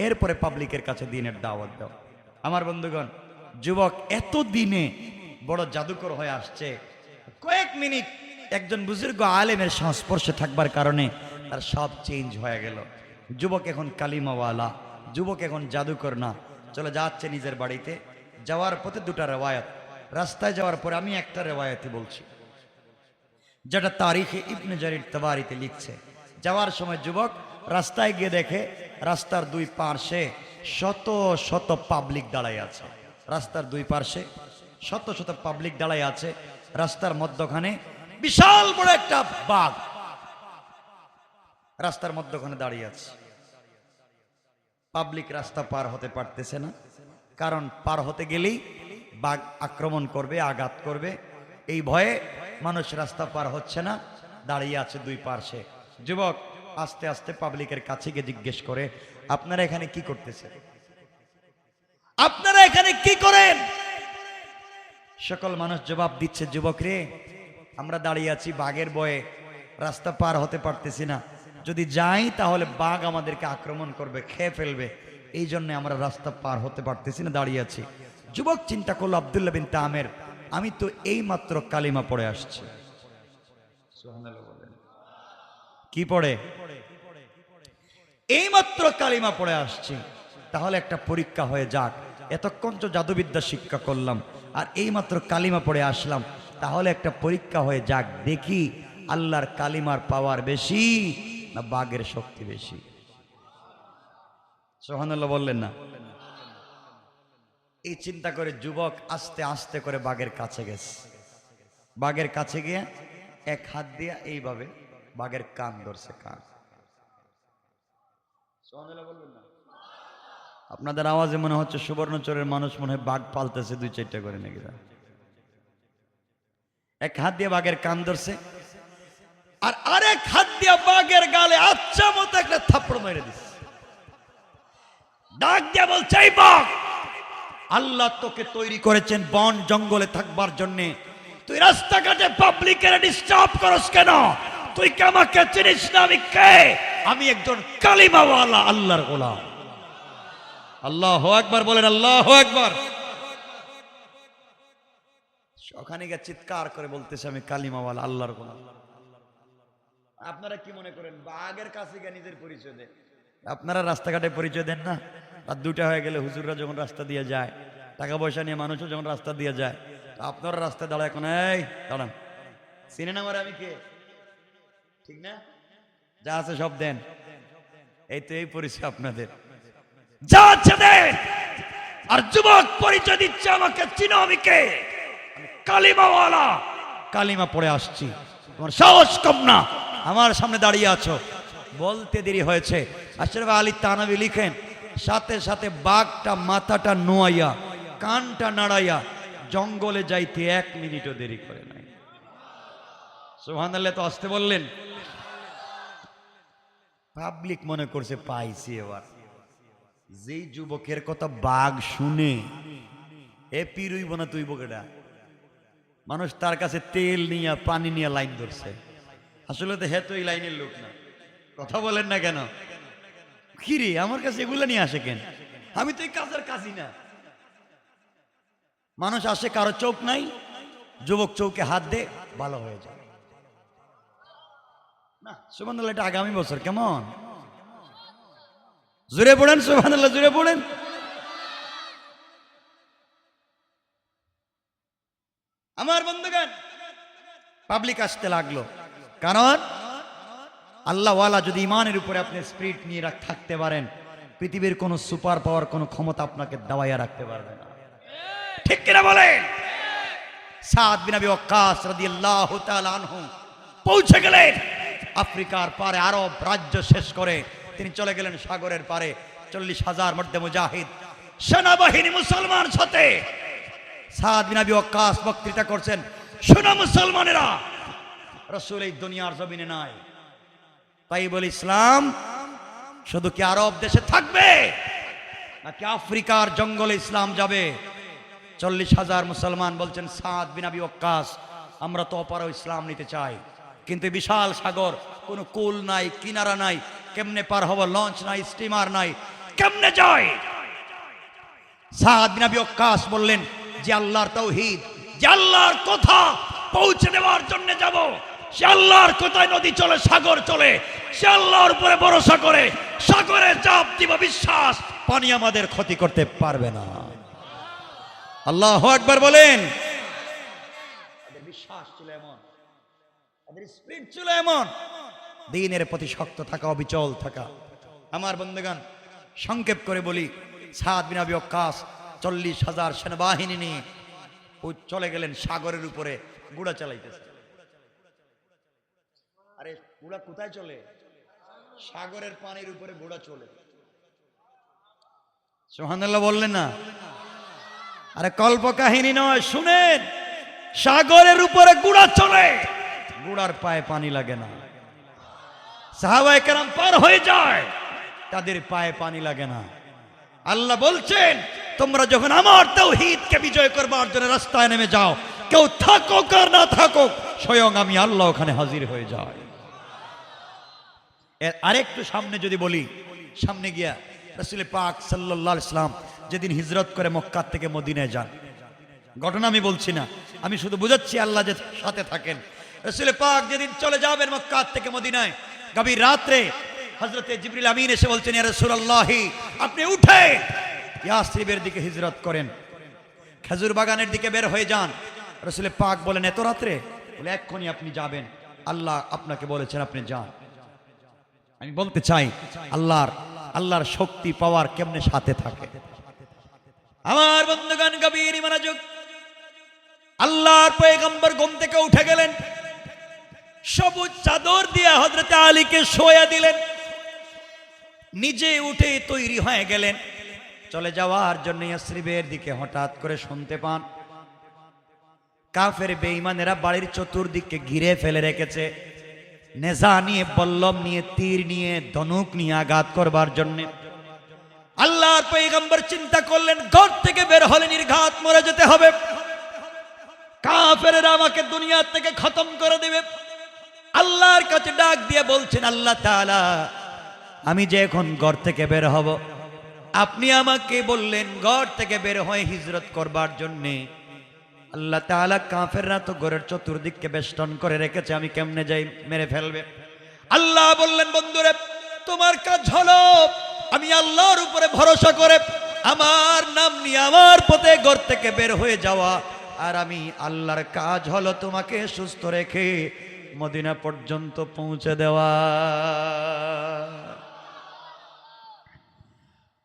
এরপরে পাবলিকের কাছে দিনের দাওয়াত দাও। আমার বন্ধুগণ, যুবক এত দিনে বড় জাদুকর হয়ে আসছে, কয়েক মিনিট একজন বুজুর্গ আলেমের সংস্পর্শে থাকবার কারণে তার সব চেঞ্জ হয়ে গেল। যুবক এখন কালিমাওয়ালা, যুবক এখন জাদুকর না। চলে যাচ্ছে নিজের বাড়িতে, যাওয়ার পথে দুটা রেওয়ায়াত, রাস্তায় যাওয়ার পরে আমি একটা রেওয়ায়াতই বলছি, যেটা তারিখে ইবনে জারির তাবারিতে লিখছে। যাওয়ার সময় যুবক রাস্তায় গিয়ে দেখে রাস্তার দুই পাশে শত শত পাবলিক দাঁড়ায় আছে। রাস্তার দুই পার্শ্বে শত শত পাবলিক দাঁড়ায় আছে, রাস্তার মধ্যখানে বিশাল বড় একটা বাঘ রাস্তার মধ্যখানে দাঁড়িয়ে আছে। পাবলিক রাস্তা পার হতে পারতেছে না, কারণ পার হতে গেলেই বাঘ আক্রমণ করবে, আঘাত করবে। এই ভয়ে মানুষ রাস্তা পার হচ্ছে না, দাঁড়িয়ে আছে দুই পার্শ্বে। যুবক আস্তে আস্তে পাবলিকের কাছে গিয়ে জিজ্ঞেস করে, আপনারা এখানে কি করতেছেন? আপনারা এখানে কি করেন? সকল মানুষ জবাব দিচ্ছে, যুবক রে, আমরা দাঁড়িয়ে আছি বাঘের ভয়ে, রাস্তা পার হতে পারতেছি না, যদি যাই তাহলে বাঘ আমাদেরকে আক্রমণ করবে, খেয়ে ফেলবে, এই জন্য আমরা রাস্তা পার হতে পারতেছি না, দাঁড়িয়ে আছি। যুবক চিন্তা করলো, আব্দুল্লাহ বিন তামের, আমি তো এই মাত্র কালিমা পড়ে আসছি। কি পড়ে? এই মাত্র কালিমা পড়ে আসছি, তাহলে একটা পরীক্ষা হয়ে যাক। এতক্ষণ তো জাদুবিদ্যা শিক্ষা করলাম, আর এই মাত্র কালিমা পড়ে আসলাম, তাহলে একটা পরীক্ষা হয়ে যাক, দেখি আল্লাহর কালিমার পাওয়ার বেশি না বাঘের শক্তি বেশি। সুবহানাল্লাহ বললেন না? এই চিন্তা করে যুবক আস্তে আস্তে করে বাঘের কাছে গেছে। বাঘের কাছে গিয়ে এক হাত দিয়ে এইভাবে বাঘের কান ধরছে, কান। সুবহানাল্লাহ বলবেন না? আপনাদের আওয়াজে মনে হচ্ছে সুবর্ণচরের মানুষ মনে হয় বাঘ পালতেছে দুই চারটা করে নাকি। এক হাত দিয়ে বাঘের কান ধরছে, আর আরেক হাত দিয়ে বাঘের গালে আচ্ছা মতো একটা থাপ্পড় মেরে দিচ্ছে। ডাক দিয়ে বলছে, এই বাঘ, আল্লাহ তোকে তৈরি করেছেন বন জঙ্গলে থাকবার জন্য, তুই রাস্তাঘাটে পাবলিকের ডিস্টার্ব করস কেন? তুই কি আমাকে চিনিস না? আমি কে? আমি একজন কালিমাওয়ালা আল্লাহর গোলাম। আল্লাহু আকবার বলেন, আল্লাহু আকবার। ওখানে গিয়ে চিৎকার করে বলতেছে, আমি কালিমাওয়ালা আল্লাহর গোলাম। আপনারা কি মনে করেন বাঘের কাছে গিয়ে নিজের পরিচয় দেন? আপনারা রাস্তাঘাটে পরিচয় দেন না? রাত 2টা হয়ে গেলে হুজুররা যখন রাস্তা দিয়ে যায়, টাকা পয়সা নিয়ে মানুষও যখন রাস্তা দিয়ে যায়, আপনারা রাস্তায় দাঁড়ায়, এখন এই দাঁড়ান, চিনেন আমার আমি কে? ঠিক না? যা আছে সব দেন। এই তো এই পরিচয় আপনাদের, যা আছে দেন। আর যুবক পরিচয় দিচ্ছে, আমাকে চিনো, আমি কে? কালিমাওয়ালা, কালিমা পড়ে আসছি। তোমার সাহস কম না, আমার সামনে দাঁড়িয়ে আছো। বলতে দেরি হয়েছে। আশরাফ আলী থানভী লিখেন, সাথে সাথে বাঘটা মাথাটা নোয়াইয়া কানটা নাড়াইয়া জঙ্গলে যাইতে 1 মিনিটও দেরি করে নাই। সুবহানাল্লাহ তো আসতে বললেন। পাবলিক মনে করছে পাইছি এবার। যেই যুবকের কথা বাঘ শুনে এ পিরুইব না তুই বকেটা, মানুষ তার কাছে তেল নিয়ে পানি নিয়ে লাইন ধরছে। আসলে তো হ্যাঁ তো এই লাইনের লোক না। কথা বলেন না কেন? কিরে আমার কাছে এগুলো নিয়ে আসে কেন? আমি তো এই কাজের কাজই না। মানুষ আসে, কারো চোখ নাই, যুবক চৌকে হাত দে, ভালো হয়ে যায় না। সুবহানাল্লাহ, এটা আগামী বছর কেমন? জোরে পড়েন সুবহানাল্লাহ, জোরে পড়েন। আমার বন্ধুগণ, পাবলিক আসতে লাগলো, কারণ আল্লাহওয়ালা যদি ইমানের উপরে আপনি স্পিরিট নিয়ে থাকতে পারেন, পৃথিবীর কোন সুপার পাওয়ার কোন ক্ষমতা আপনাকে দাবাইয়া রাখতে পারবে না। ঠিক কিনা বলেন? সাদ বিন আবি ওয়াক্কাস রাদিয়াল্লাহু তাআলা আনহু পৌঁছে গেলেন আফ্রিকার পারে, আরব রাজ্য শেষ করে তিনি চলে গেলেন সাগরের পারে। 40,000 মধ্যে মুজাহিদ সেনাবাহিনী মুসলমান সাথে সাদ বিন আবি ওয়াক্কাস বক্তৃতা করছেন, শোনো মুসলমানেরা, রাসূল এই দুনিয়ার জমিনে নাই, তাই বলে ইসলাম শুধু কি আরব দেশে থাকবে নাকি আফ্রিকার জঙ্গলে ইসলাম যাবে? 40,000 মুসলমান বলছেন, সাদ বিন আবি ওয়াক্কাস, আমরা তো অপারও ইসলাম নিতে চাই, কিন্তু বিশাল সাগর, কোনো কুল নাই, কিনারা নাই, কেমনে পার হব? লঞ্চ নাই, স্টিমার নাই, কেমনে যায়? সাদ বিন আবি ওয়াক্কাস বললেন, যে আল্লাহর তাওহীদ, যে আল্লাহর কথা পৌঁছে দেওয়ার জন্য যাব, সে আল্লাহর কোথায় নদী চলে, সাগর চলে, সে আল্লাহর উপরে ভরসা করে সাগরে চাপ দিব, বিশ্বাস পানি আমাদের ক্ষতি করতে পারবে না। আল্লাহু আকবার বলেন। বিশ্বাস ছিল এমন, স্পিরিট ছিল এমন, দ্বীনের প্রতি শক্ত থাকা, অবিচল থাকা। আমার বন্ধুগণ, সংক্ষেপ করে বলি, সাদ বিন আবি ওয়াক্কাস 40,000 সেনাবাহিনী নিয়ে চলে গেলেন সাগরের উপরে গুড়া চালাইতেছে। আরে গুড়া কোথায় চলে? সাগরের পানির উপরে গুড়া চলে। সুবহানাল্লাহ বললেন না? আরে কল্প কাহিনী নয়, শুনেন। সাগরের উপরে গুড়া চলে, গুড়ার পায়ে পানি লাগে না। সাহাবায়ে কেরাম পার হয়ে যায়, তাদের পায়ে পানি লাগে না। আল্লাহ বলছেন, তোমরা যখন আমার তাওহীদকে বিজয় করবার জন্য রাস্তায় নেমে যাও, কেউ থাকুক আর না থাকুক, স্বয়ং আমি আল্লাহ ওখানে হাজির হয়ে যাই। এর আরেকটু সামনে যদি বলি, সামনে গিয়া রাসূল পাক সাল্লাল্লাহু আলাইহি ওয়াসাল্লাম যেদিন হিজরত করে মক্কা থেকে মদিনায় যান, ঘটনা আমি বলছি না, আমি শুধু বুঝাচ্ছি আল্লাহ যে সাথে থাকেন। রাসূল পাক যেদিন চলে যাবেন মক্কা থেকে মদিনায়, গভীর রাত্রে হযরতে জিবরিল আমিন এসে বলছেন, ইয়া রাসূলুল্লাহ, আপনি উঠে ইয়াসরিবের দিকে হিজরত করেন, খেজুর বাগানের দিকে বের হয়ে যান। রাসূল পাক বলেন, এত রাত্রে? বলে, এক্ষুনি আপনি যাবেন, আল্লাহ আপনাকে বলেছেন আপনি যান। আমি বলতে চাই, আল্লাহর শক্তি পাওয়ার কেমনে সাথে থাকে। আমার বন্ধুগণ, গভীর মনোযোগ। আল্লাহর পয়গম্বর ঘুম থেকে উঠে গেলেন, সবুজ চাদর দিয়ে হযরতে আলীকে শোয়া দিলেন, নিজে উঠে তৈরি হয়ে গেলেন চলে যাওয়ার জন্য ইয়াসরিবের দিকে। হঠাৎ করে শুনতে পান কাফের বেঈমানেরা বাড়ির চতুর্দিকে ঘিরে ফেলে রেখেছে, নেজা নিয়ে, বল্লম নিয়ে, তীর নিয়ে, ধনুক নিয়ে আঘাত করবার জন্য। আল্লাহর পয়গম্বর চিন্তা করলেন, ঘর থেকে বের হলে নির্ঘাত মরে যেতে হবে, কাফেররা আমাকে দুনিয়া থেকে খতম করে দেবে। আল্লাহর কাছে ডাক দিয়ে বলছেন, আল্লাহ তাআলা, আমি যে এখন ঘর থেকে বের হব, আপনি আমাকে বললেন ঘর থেকে বের হয়ে হিজরত করবার জন্য। আল্লাহ তাআলা, কাফেররা তো ঘরের চতুর্দিককে বেষ্টন করে রেখেছে, আমি কেমনে যাই, মেরে ফেলবে। আল্লাহ বললেন, বন্ধুরে, তোমার কাজ হলো আমি আল্লাহর উপরে ভরসা করে আমার নাম নিয়ে আমার পথে ঘর থেকে বের হয়ে যাওয়া, আর আমি আল্লাহর কাজ হলো তোমাকে সুস্থ রেখে মদিনা পর্যন্ত পৌঁছে দেওয়া।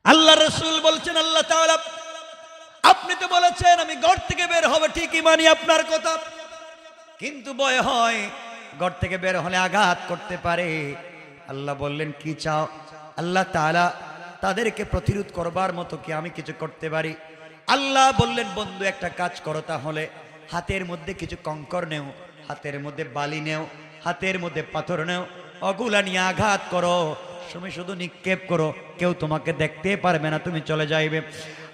আল্লাহ রাসূল বলছেন, আল্লাহ তাআলা, আপনি তো বলেছেন আমি ঘর থেকে বের হবে, ঠিকই মানি আপনার কথা, কিন্তু ভয় হয় ঘর থেকে বের হলে আঘাত করতে পারে। আল্লাহ বললেন, কি চাও? আল্লাহ তাআলা, তাদেরকে প্রতিরোধ করবার মতো কি আমি কিছু করতে পারি? আল্লাহ বললেন, বন্ধু একটা কাজ করো, তাহলে হাতের মধ্যে কিছু কঙ্কর নেও, হাতের মধ্যে বালি নেও, হাতের মধ্যে পাথর নেও, ওগুলা নিয়ে আঘাত করো, তুমি শুধু নিক্ষেপ করো, কেউ তোমাকে দেখতে পারবে না, তুমি চলে যাইবে।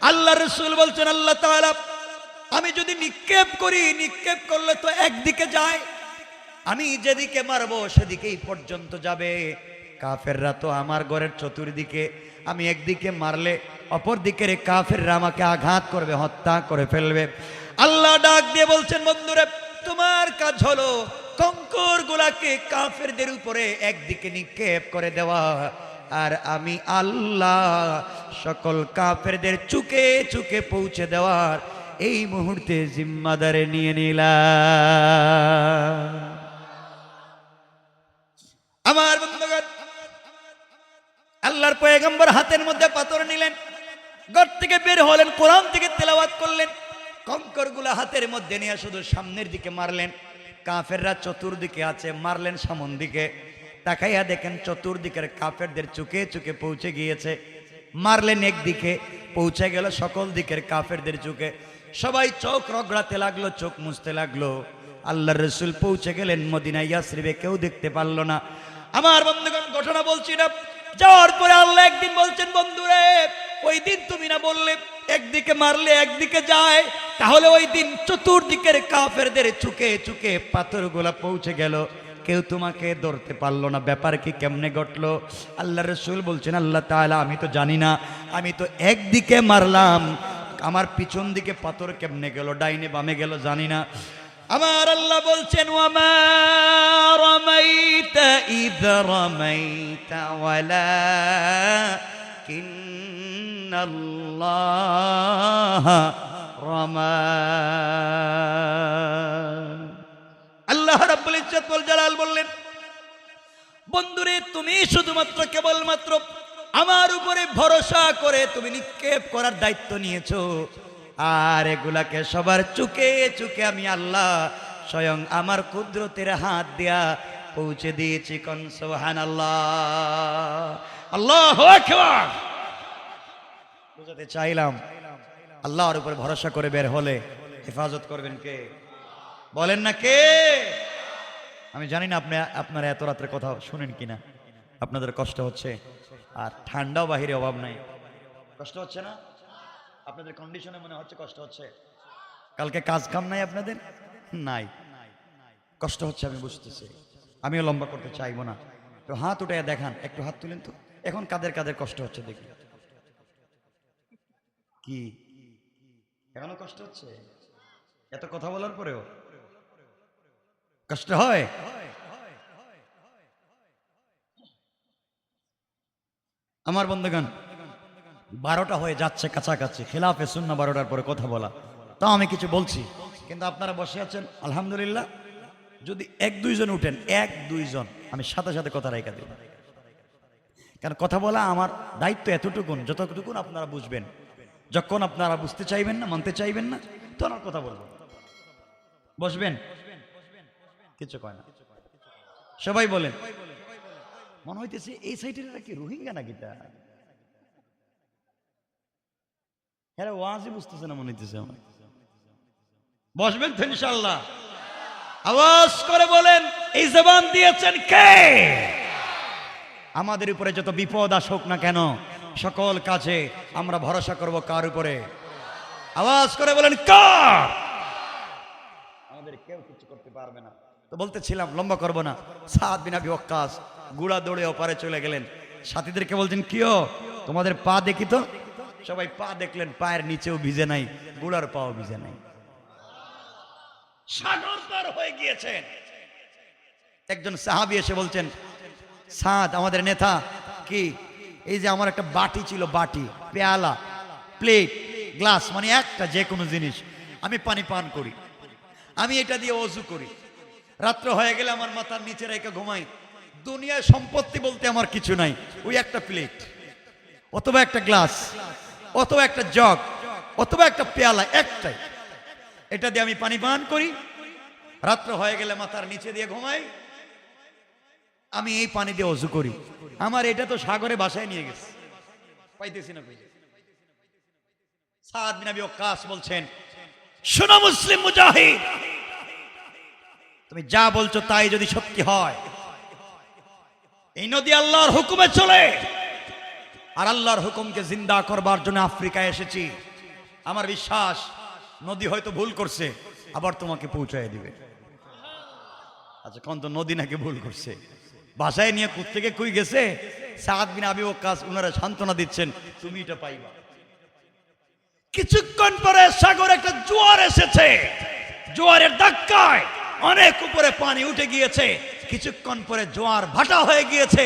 আল্লাহ রাসূল বলছেন, আল্লাহ তাআলা, আমি যদি নিক্ষেপ করি, নিক্ষেপ করলে তো একদিকে যায়, আমি যেদিকে মারবো সেদিকেই পর্যন্ত যাবে। কাফেররা তো আমার ঘরের চতুর্দিকে, আমি একদিকে মারলে অপর দিকের কাফেররা আমাকে আঘাত করবে, হত্যা করে ফেলবে। আল্লাহ ডাক দিয়ে বলছেন, বন্ধুরা, তোমার কাজ হলো কঙ্কর গুলাকে কাফেরদের উপরে একদিকে নিক্ষেপ করে দেওয়া, আর আমি আল্লাহ সকল কাফেরদের চুকে চুকে পৌঁছে দেওয়ার এই মুহূর্তে জিম্মাদারে নিয়ে নিলাম। আমার বন্ধুগণ, আল্লাহর পয়গম্বর হাতের মধ্যে পাথর নিলেন, ঘর থেকে বের হলেন, কোরআন থেকে তেলাওয়াত করলেন, কঙ্করগুলা হাতের মধ্যে নিয়ে শুধু সামনের দিকে মারলেন। কাফেররা চতুর্দিকে আছে, মারলেন সামন দিকে, তাকাইয়া দেখেন চতুর্দিকের কাফেরদের চুকে চুকে পৌঁছে গিয়েছে। মারলেন একদিকে, পৌঁছে গেল সকল দিকের কাফেরদের চুকে। সবাই চোখ রগড়াতে লাগলো, চোখ মুছতে লাগলো। আল্লাহর রাসূল পৌঁছে গেলেন মদিনা ইয়াসরিবে, কেউ দেখতে পারলো না। আমার বন্ধুগণ, ঘটনা বলছি না, যাওয়ার পরে আল্লাহ একদিন বলছেন, বন্ধুরে, ওই দিন তুমি না বললে একদিকে মারলে একদিকে যায়, তাহলে ওই দিন চতুর্দিকের কাফেরদের চুকে চুকে পাথরগুলা পৌঁছে গেল, কেউ তোমাকে ধরতে পারলো না, ব্যাপার কি, কেমনে ঘটলো? আল্লাহ রাসূল বলছেন, আল্লাহ তাআলা, আমি তো জানি না, আমি তো একদিকে মারলাম, আমার পিছন দিকে পাথর কেমনে গেল, ডাইনে বামে গেল জানি না। আমার আল্লাহ বলছেন, ওয়ামা রামাইতা ইয রামাইতা ওয়ালাকিন্নাল্লাহ রামা। আল্লাহ রাব্বুল ইজ্জত ওয়াল জালাল বললেন, বন্ধুরে, তুমি শুধুমাত্র কেবলমাত্র আমার আমার উপরে ভরসা করে তুমি নিক্ষেপ করার দায়িত্ব নিয়েছো, আর এগুলাকে সবার চুকে চুকে আমি আল্লাহ স্বয়ং আমার কুদরতের হাত দিয়া পৌঁছে দিয়েছি। কোন সুবহানাল্লাহ, আল্লাহু আকবার। বুঝাতে চাইলাম আল্লাহর উপর ভরসা করে বের হলে হেফাজত করবেন কে? বলেন না কে? আমি জানি না আপনারা এত রাত্রে কথা শুনেন কিনা, আপনাদের কষ্ট হচ্ছে, আর ঠান্ডাও বাহিরে অভাব নাই। কষ্ট হচ্ছে না? আপনাদের কন্ডিশনে মনে হচ্ছে কষ্ট হচ্ছে। কালকে কাজ কাম নাই আপনাদের? নাই, কষ্ট হচ্ছে আমি বুঝতেছি। আমিও লম্বা করতে চাইবো না, তো হাত উঠে দেখান, একটু হাত তুলেন তো। এখন কাদের কাদের কষ্ট হচ্ছে দেখি। কি এখনো কষ্ট হচ্ছে? এত কথা বলার পরেও কষ্ট হয়? আমার বন্ধুগণ, 12টা হয়ে যাচ্ছে কাছাকাছি, খেলাফে সুন্নাহ 12টার পরে কথা বলা, তাও আমি কিছু বলছি, কিন্তু আপনারা বসে আছেন আলহামদুলিল্লাহ। যদি 1-2 জন উঠেন, 1-2 জন, আমি সাথে সাথে কথা রেখে দেব। কারণ কথা বলা আমার দায়িত্ব এতটুকুন যতটুকুন আপনারা বুঝবেন। যখন আপনারা বুঝতে চাইবেন না, মানতে চাইবেন না, তখন আর কথা বলবো। বসবেন, কিছু কয় না, সবাই বলেন। মনে হইতেছে এই সাইডের কি রোহিঙ্গা নাকি? তা হ্যাঁ, ওয়াজই বুঝতেছে না মনে হইতেছে আমার। বসবেন তো ইনশাআল্লাহ। আওয়াজ করে বলেন, এই জবান দিয়েছেন কে? আমাদের উপরে যত বিপদ আসুক না কেন, সকল কাজে আমরা ভরসা করব কার উপরে? আওয়াজ করে বলেন কার? আমাদের কেউ কিছু করতে পারবে না। তো বলতেছিলাম, লম্বা করব না। সাদ বিন আবি ওয়াক্কাস গুড়া দৌড়ে ওপারে চলে গেলেন। সাথীদেরকে বলছেন, কিও তোমাদের পা দেখি তো। সবাই পা দেখলেন, পায়ের নিচেও ভিজে নাই, গুড়ার পাও ভিজে নাই, সাগর পার হয়ে গিয়েছেন। একজন সাহাবী এসে বলছেন, সাদ আমাদের নেতা, কি এই যে আমার একটা বাটি ছিল, বাটি, পেয়ালা, প্লেট, গ্লাস, মানে একটা যে কোনো জিনিস, আমি পানি পান করি, আমি এটা দিয়ে ওযু করি, রাত্র হয়ে গেলে আমার মাথার নিচে রেখে ঘুমাই। দুনিয়ায় সম্পত্তি বলতে আমার কিছু নাই, ওই একটা প্লেট অথবা একটা গ্লাস অথবা একটা জগ অথবা একটা পেয়ালা, একটাই, এটা দিয়ে আমি পানি পান করি, রাত্র হয়ে গেলে মাথার নিচে দিয়ে ঘুমাই, আমি এই পানি দিয়ে ওযু করি। আমার এটা তো সাগরে বাসায় নিয়ে গেছে, পাইতেছি না কই। সাদ বিন আবি ওয়াক্কাস বলছেন, শোনো মুসলিম মুজাহিদ, তুমি যা বলছো তাই যদি সত্যি হয়, এই নদী আল্লাহর হুকুমে চলে, আর আল্লাহর হুকুমকে জিন্দা করবার জন্য আফ্রিকায় এসেছি। আমার বিশ্বাস নদী হয়তো ভুল করছে, আবার তোমাকে পৌঁছায় দিবে। আচ্ছা, কোন তো নদী নাকি ভুল করছে, বাসায় নিয়ে কোত্থেকে কই গেছে। সাদ বিন আবি ওয়াক্কাস ওনারা সান্ত্বনা দিচ্ছেন, তুমি এটা পাইবা। কিছুক্ষণ পরে সাগরে একটা জোয়ার এসেছে, জোয়ারের ধাক্কায় অনেক উপরে পানি উঠে গিয়েছে। কিছুক্ষণ পরে জোয়ার ভাটা হয়ে গিয়েছে।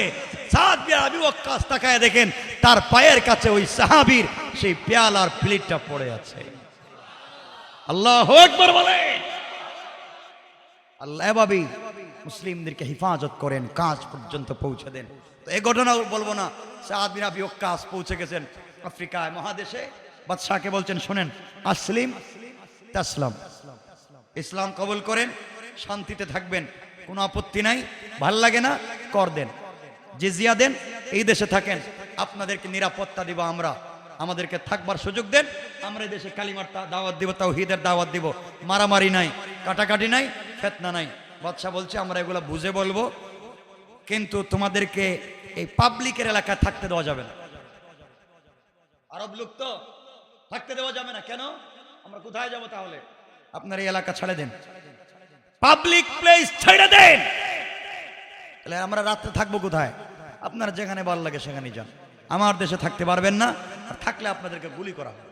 সাদ বিন আবি ওয়াক্কাস তাকায় দেখেন, তার পায়ের কাছে ওই সাহাবীর সেই পেয়ালার প্লেটটা পড়ে আছে। আল্লাহু আকবার বলেন। আল্লাহ এভাবেই মুসলিমদেরকে হেফাজত করেন, কাজ পর্যন্ত পৌঁছে দেন। তো এই ঘটনা বলবো না। সাদ বিন আবি ওয়াক্কাস পৌঁছে গেছেন আফ্রিকায় মহাদেশে। বাদশাহকে বলছেন, শুনেন, আসলিম তাসলাম, ইসলাম কবুল করেন, শান্তিতে থাকবেন, কোনো আপত্তি নাই, ভাল লাগে না কর দেন, জিজিয়া দেন, এই দেশে থাকেন, আপনাদেরকে নিরাপত্তা দিব আমরা, আমাদেরকে থাকবার সুযোগ দেন, আমরা এই দেশে কালিমার দাওয়াত দিব, তাওহীদের দাওয়াত দিব, মারামারি নাই, কাটাকাটি নাই, ফিতনা নাই। বাদশা বলছে, আমরা এগুলো বুঝে বলবো, কিন্তু তোমাদেরকে এই পাবলিকের এলাকায় থাকতে দেওয়া যাবে না। আরব লোক তো, থাকতে দেওয়া যাবে না। কেন? আমরা কোথায় যাব তাহলে? আপনার এই এলাকা ছেড়ে দেন, পাবলিক প্লেস ছেড়ে দেন। তাহলে আমরা রাত্রে থাকবো কোথায়? আপনার যেখানে ভালো লাগে সেখানেই যান, আমার দেশে থাকতে পারবেন না, আর থাকলে আপনাদেরকে গুলি করা হবে।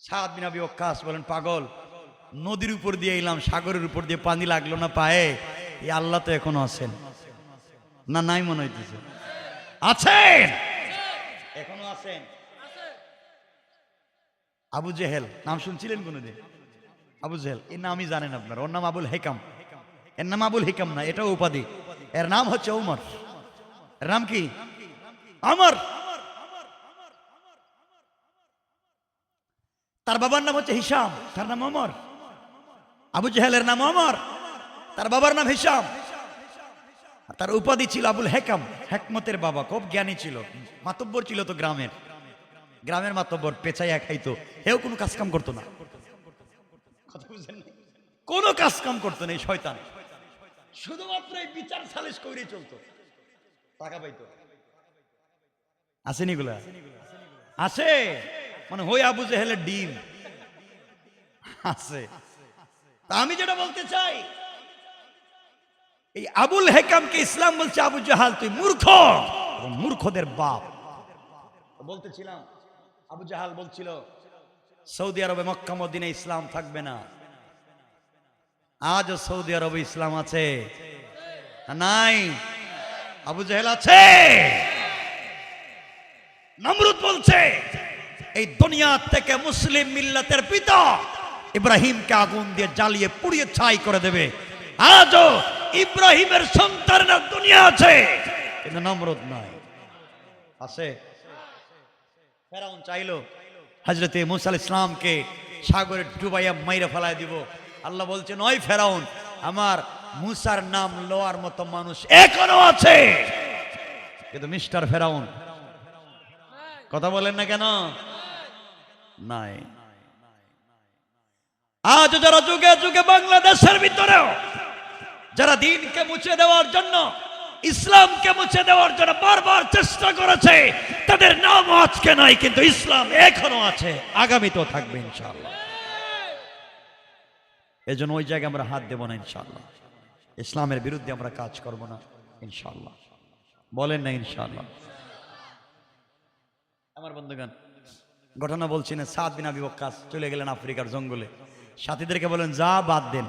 সাদ বিন আবি ওয়াক্কাস বলেন, পাগল, নদীর উপর দিয়ে এলাম, সাগরের উপর দিয়ে পানি লাগলো না পায়ে, এই আল্লাহ তো এখনো আছেন না? নাই মনে হইতেছে আছেন, এখনো আছেন। আবু জেহেল নাম শুনছিলেন কোনদিন? আবু জেহেল এর নামই জানেন আপনার? ওর নাম আবুল হেকাম। এর নাম আবুল হেকাম না, এটাও উপাধি। এর নাম হচ্ছে উমর। এর নাম কি? আমর। তার বাবার নাম হচ্ছে হিসাম, তার নাম অমর। আবু জেহেলের নাম অমর, তার বাবার নাম হিসাম। তার উপাধি ছিল আবুল হেকাম, হেকমতের বাবা, খুব জ্ঞানী ছিল, মাতব্বর ছিল তো গ্রামের মাতব্বর, পেঁচাইয়া খাইতো, হেও কোনো কাজ কাম করতো না, কথা বুঝেন না, কোনো কাজ কাম করতো না এই শয়তান, শুধুমাত্র এই বিচার সালিশ করে চলতো, টাকা পাইতো। আসেনি গুলা? আছে, মানে হই আবু জেহেলের ডিম আছে। তা আমি যেটা বলতে চাই, এই আবুল হেকামকে ইসলাম বলছে আবু জাহাল তুই মূর্খ, মূর্খদের বাপ। বলতেছিলাম আবু জাহাল বলছিল সৌদি আরবে মক্কা মদিনায় ইসলাম থাকবে না। আজও সৌদি আরবে ইসলাম আছে নাই? আবু জাহেল আছে। নমরুদ বলছে এই দুনিয়া থেকে মুসলিম মিল্লাতের পিতা ইব্রাহিমকে আগুন দিয়ে জ্বালিয়ে পুড়িয়ে ছাই করে দেবে। আজও ইব্রাহিমের সন্তানরা দুনিয়া আছে, কিন্তু নমরুদ নাই। আছে। ফেরাউন চাইলো হযরতে মূসা আলাইহিস সালামকে সাগরে ডুবাইয়া মাইরা ফেলায় দিব। আল্লাহ বলছেন ওই ফেরাউন, আমার মূসার নাম লওয়ার মতো মানুষ এখনো আছে, কিন্তু মিস্টার ফেরাউন কথা বলেন না কেন? নাই। আজ যারা যুগে যুগে বাংলাদেশের ভিতরেও যারা দিনকে মুছে দেওয়ার জন্য, ইসলামকে মুছে দেওয়ার জন্য বারবার চেষ্টা করেছে, তাদের নাম আজকে নাই, কিন্তু ইসলাম এখনো আছে, আগামীতেও থাকবে ইনশাআল্লাহ। এজন্য ওই জায়গায় আমরা হাত দেব না ইনশাআল্লাহ, ইসলামের বিরুদ্ধে আমরা কাজ করব না ইনশাআল্লাহ। বলেন না ইনশাআল্লাহ? আমার বন্ধুগণ, ঘটনা বলছি না, সাদ বিন আবি ওয়াক্কাস চলে গেলেন আফ্রিকার জঙ্গলে, সাথীদেরকে বলেন যা বাদ দেন,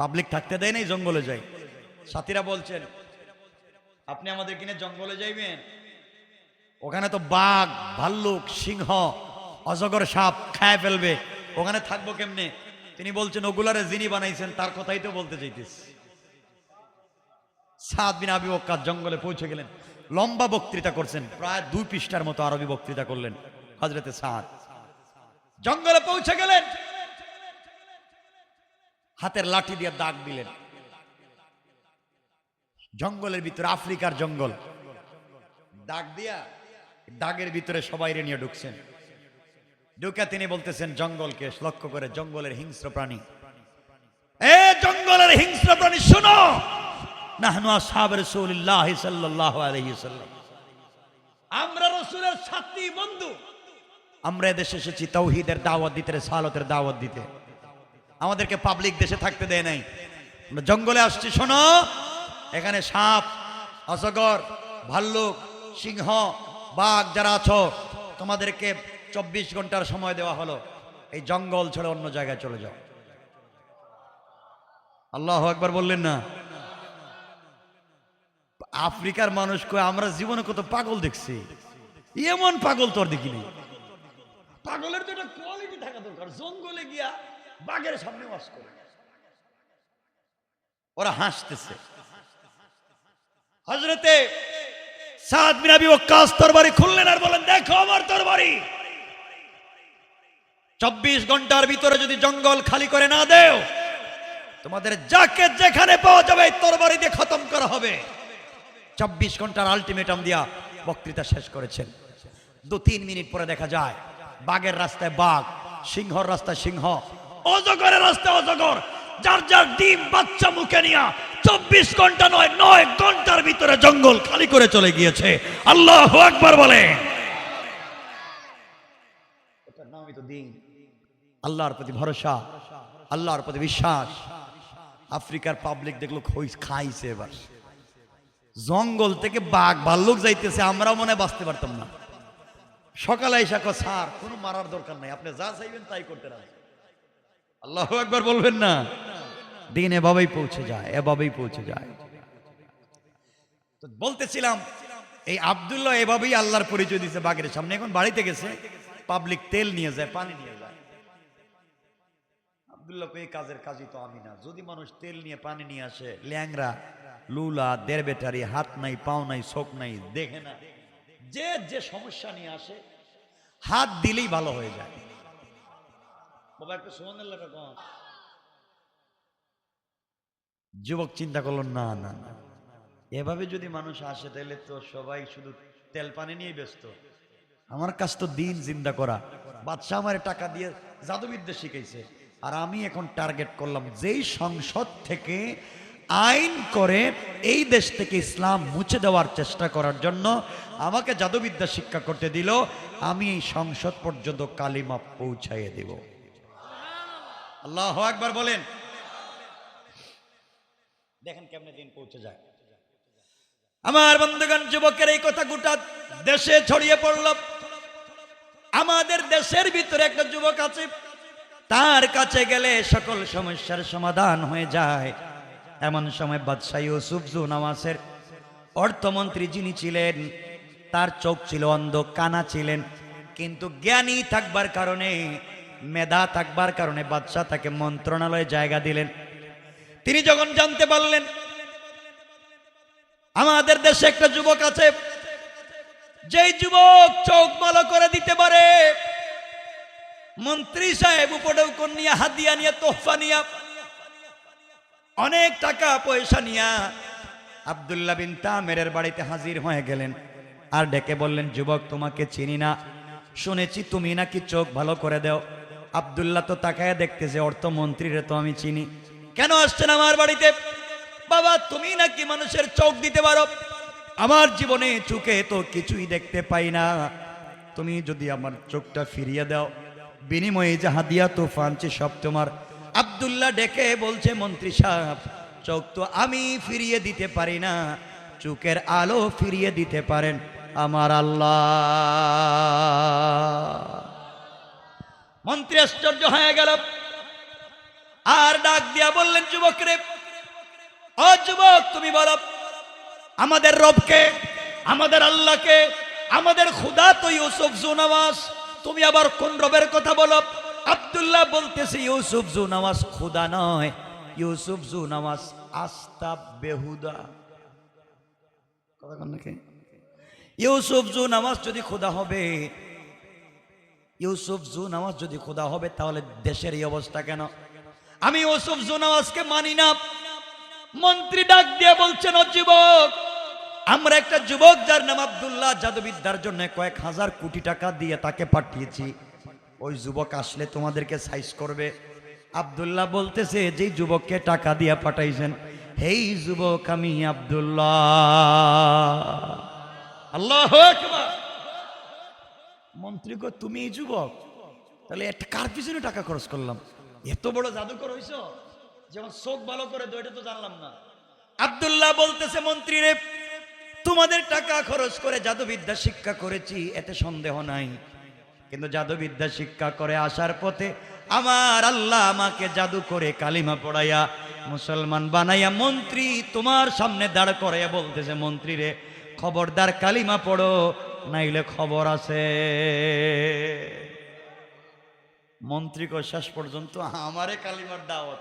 পাবলিক থাকতে দেয় নাই, জঙ্গলে যাই। সাথীরা বলছেন আপনি আমাদের কিনে জঙ্গলে যাইবেন, ওখানে তো বাঘ, ভাল্লুক, সিংহ, অজগর, সাপ খায় ফেলবে, ওখানে থাকবো কেমনে? তিনি বলছেন ওগুলারে যিনি বানাইছেন তার কথাই তো বলতে চাইতেছি। সাদ বিন আবি ওয়াক্কাস জঙ্গলে পৌঁছে গেলেন, লম্বা বক্তৃতা করছেন, প্রায় 2 পৃষ্ঠার মতো আরবি বক্তৃতা করলেন হযরতে সাদ। জঙ্গলে পৌঁছে গেলেন, হাতের লাঠি দিয়ে দাগ দিলেন। জঙ্গলের ভিতরে, আফ্রিকার জঙ্গল, দাগ দিয়া দাগের ভিতরে সবাই নিয়ে ঢুকছেন। ঢুকে তিনি বলতেছেন জঙ্গলকে লক্ষ্য করে, জঙ্গলের হিংস্র প্রাণী, এ জঙ্গলের হিংস্র প্রাণী শোনো, নাহনু আসহাব রাসূলুল্লাহ সাল্লাল্লাহু আলাইহি ওয়াসাল্লাম, আমরা রাসূলের সাথী বন্ধু, আমরা এদেশে এসেছি তাওহীদের দাওয়াত দিতে, রিসালাতের দাওয়াত দিতে, আমাদেরকে পাবলিক দেশে থাকতে দেয় নাই, আমরা জঙ্গলে আসছি। শোনো, এখানে সাপ, অজগর, ভাল্লুক, সিংহ, বাঘ যারা আছো, তোমাদেরকে 24 ঘন্টার সময় দেওয়া হলো, এই জঙ্গল ছেড়ে অন্য জায়গায় চলে যাও। আল্লাহু আকবার বললেন না? আফ্রিকার মানুষ কয় আমরা জীবনে কত পাগল দেখছি, এমন পাগল তোর দেখিনি। পাগলের তো একটা কোয়ালিটি থাকা দরকার, জঙ্গলে গিয়া বাঘের সামনে ওয়াজ করে, ওরা হাসতেছে। হযরতে সাদ বিন আবি ওয়াক্কাস তরবারি খুললেন আর বলেন দেখো আমার তরবারি, 24 ঘন্টার ভিতরে যদি জঙ্গল খালি করে না দেও, তোমাদের যাকে যেখানে পাওয়া যাবে তরবারি দিয়ে খতম করা হবে। 24 ঘন্টার আলটিমেটাম দিয়া বক্তৃতা শেষ করেছেন। 2-3 মিনিট পরে দেখা যায় বাঘের রাস্তায় বাঘ, সিংহর রাস্তায় সিংহ, অজগরের রাস্তায় অজগর, যার যার ডিম বাচ্চা মুখে নিয়া 24 ঘন্টা নয় 9 ঘন্টার ভিতরে জঙ্গল খালি করে চলে গিয়েছে। আল্লাহু আকবার বলে। এটার নামই তো দিন, আল্লাহর প্রতি ভরসা, আল্লাহর প্রতি বিশ্বাস। আফ্রিকার পাবলিক দেখলো খাইছে, এবার জঙ্গল থেকে বাঘ ভাল্লুক যাইতেছে, আমরাও মনে বাঁচতে পারতাম না। সকালে এসে কো স্যার কোনো মারার দরকার নাই, আপনি যা চাইবেন তাই করতে রাজি। আল্লাহু আকবার বলবেন না? দিন এভাবেই পৌঁছে যায়, এভাবেই পৌঁছে যায়। তো বলতেছিলাম এই আব্দুল্লাহ এভাবেই আল্লাহর পরিচয় দিয়েছে বাঘের সামনে। এখন বাড়িতে গেছে, পাবলিক তেল নিয়ে যায়, পানি নিয়ে যায়। আব্দুল্লাহ এই কাজের কাজই তো আমি না, যদি মানুষ তেল নিয়ে পানি নিয়ে আসে, ল্যাংরা, লুলা, দেড় বেটারি, হাত নাই, পাও নাই, চোখ নাই, দেখে না, যে যে সমস্যা নিয়ে আসে হাত দিলেই ভালো হয়ে যায়। বাবা একটু সুবহানাল্লাহ কম। যুবক চিন্তা করলো না না না, এভাবে যদি মানুষ আসে তাহলে তো সবাই শুধু তেল পানি নিয়ে ব্যস্ত। আমার কাজ তো দিন জিন্দা করা। বাদশাহ আমার টাকা দিয়ে জাদুবিদ্যা শিখাইছে, আর আমি এখন টার্গেট করলাম যেই সংসদ থেকে আইন করে এই দেশ থেকে ইসলাম মুছে দেওয়ার চেষ্টা করার জন্য আমাকে জাদুবিদ্যা শিক্ষা করতে দিল, আমি এই সংসদ পর্যন্ত কালিমা পৌঁছাইয়ে দেব। আল্লাহু আকবার বলেন। দেখেন কেমনে দিন পৌঁছে যায়। আমার বন্ধুগণ, যুবকের এই কথা গোটা দেশে ছড়িয়ে পড়ল। আমাদের দেশের ভিতরে একটা যুবক আছে, তার কাছে গেলে সকল সমস্যার সমাধান হয়ে যায়। এমন সময় বাদশাহ ইউসুফ জুনাওয়াসের অর্থমন্ত্রী যিনি ছিলেন, তার চোখ ছিল অন্ধ, কানা ছিলেন, কিন্তু জ্ঞানী থাকবার কারণে, মেধা থাকবার কারণে বাদশাহ তাকে মন্ত্রণালয়ে জায়গা দিলেন। তিনি যখন জানতে পারলেন আমাদের দেশে একটা যুবক আছে, যেই যুবক চোখ ভালো করে দিতে পারে, মন্ত্রী সাহেব উপঢৌকন নিয়ে, হাদিয়া নিয়ে, তোহফা নিয়ে, অনেক টাকা পয়সা নিয়ে আব্দুল্লাহ বিন তামেরের বাড়িতে হাজির হয়ে গেলেন। আর ডেকে বললেন, যুবক তোমাকে চিনি না, শুনেছি তুমি নাকি চোখ ভালো করে দাও। আব্দুল্লাহ তো তাকায় দেখতেছে, অর্থমন্ত্রীরে তো আমি চিনি, কেন আসছেন আমার বাড়িতে? বাবা তুমি নাকি মানুষের চোখ দিতে পারো, আমার জীবনে চোখে তো কিছুই দেখতে পাই না, তুমি যদি আমার চোখটা ফিরিয়ে দাও, বিনিময়ে যে হাদিয়া তোহফা আনছি সব তোমার। আব্দুল্লাহ ডেকে বলছে, মন্ত্রী সাহেব চোখ তো আমি ফিরিয়ে দিতে পারি না, চোখের আলো ফিরিয়ে দিতে পারেন আমার আল্লাহ। মন্ত্রী আশ্চর্য হয়ে গেল, আর ডাক দিয়া বললেন, যুবক রে, ও যুবক তুমি বলো আমাদের রবকে, আমাদের আল্লাহকে, আমাদের খুদা তো ইউসুফ জুনাওয়াস, তুমি আবার কোন রবের কথা বলো? আব্দুল্লাহ বলতেছে, ইউসুফ জুনাওয়াস খুদা নয়, ইউসুফ জুনাওয়াস আস্তা বেহুদা। কথা কন নাকি? ইউসুফ জুনাওয়াস যদি খুদা হবে, ইউসুফ জুনাওয়াস যদি খুদা হবে, তাহলে দেশের এই অবস্থা কেন? আমি ইউসুফ জুনাওয়াসকে মানি না। মন্ত্রী ডাক দিয়ে বলছেন, ও যুবক, আমরা একটা যুবক যার নাম আব্দুল্লাহ, জাদুবিদ্যার জন্য কয়েক হাজার কোটি টাকা দিয়ে তাকে পাঠিয়েছি, ওই যুবক আসলে তোমাদেরকে সাইজ করবে। আব্দুল্লাহ বলতেছে, যে যুবককে টাকা দিয়ে পাঠাইছেন হেই যুবক আমি আব্দুল্লাহ। আল্লাহু আকবার। মন্ত্রী কো, তুমি এই যুবক? তাহলে একটা কার পিছনে টাকা খরচ করলাম? এত বড় জাদুকর হইছো, যেমন চোখ ভালো করে দো, এটা তো জানলাম না। আব্দুল্লাহ বলতেছে, মন্ত্রী রে, তোমাদের টাকা খরচ করে জাদুবিদ্যা শিক্ষা করেছি, এতে সন্দেহ নাই, কিন্তু জাদুবিদ্যা শিক্ষা করে আসার পথে আমার আল্লাহ আমাকে জাদু করে কালিমা পড়াইয়া মুসলমান বানাইয়া মন্ত্রী তোমার সামনে দাঁড় করাইয়া বলতেছে, মন্ত্রী রে, খবরদার কালিমা পড়ো, নাইলে খবর আছে। মন্ত্রী কো, শেষ পর্যন্ত আমারে কালিমার দাওয়াত।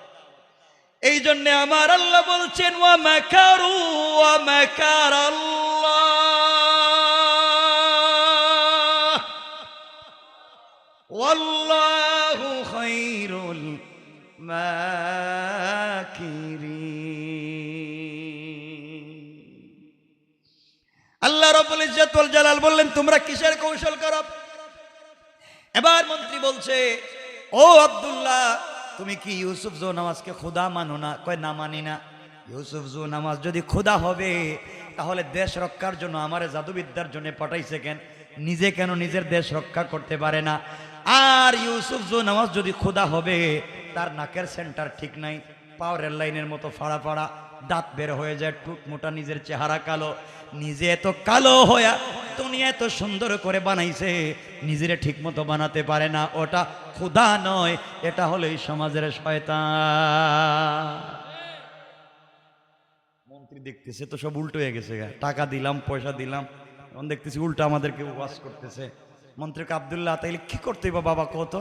এই জন্য আমার আল্লাহ বলছেন, ওয়া মাকারু ওয়া মাকার আল্লাহ ওয়াল্লাহু খায়রুল মাকিরিন। আল্লাহ রাব্বুল ইজ্জত ওয়াল জালাল বললেন, তোমরা কিসের কৌশল করো? এবার মন্ত্রী বলছে, ও আব্দুল্লাহ, তুমি কি ইউসুফ জুনাওয়াসকে খোদা মানো না? কয়, না মানি না। ইউসুফ জুনাওয়াস যদি খোদা হবে, তাহলে দেশ রক্ষার জন্য আমারে জাদুবিদ্যার জন্য পাঠাইছে কেন? নিজে কেন নিজের দেশ রক্ষা করতে পারে না? আর ইউসুফ জুনাওয়াস যদি খোদা হবে, তার নাকের সেন্টার ঠিক নাই, পাওয়ারের লাইনের মতো ফাড়া ফাড়া, দাঁত বের হয়ে যায়, টুক মোটা, নিজের চেহারা কালো, নিজে এত কালো হয়ে দুনিয়া এত সুন্দর করে বানাইছে, নিজেরে ঠিক মতো বানাতে পারে না। ওটা খোদা নয়, এটা হলো এই সমাজের শয়তান। মন্ত্রী দেখতেছে তো সব উল্টো হয়ে গেছে, টাকা দিলাম, পয়সা দিলাম, এখন দেখতেছি উল্টা আমাদেরকে ওয়াজ করতেছে। মন্ত্রীকে, আব্দুল্লাহ তাইলে কি করতে হবে বাবা কত?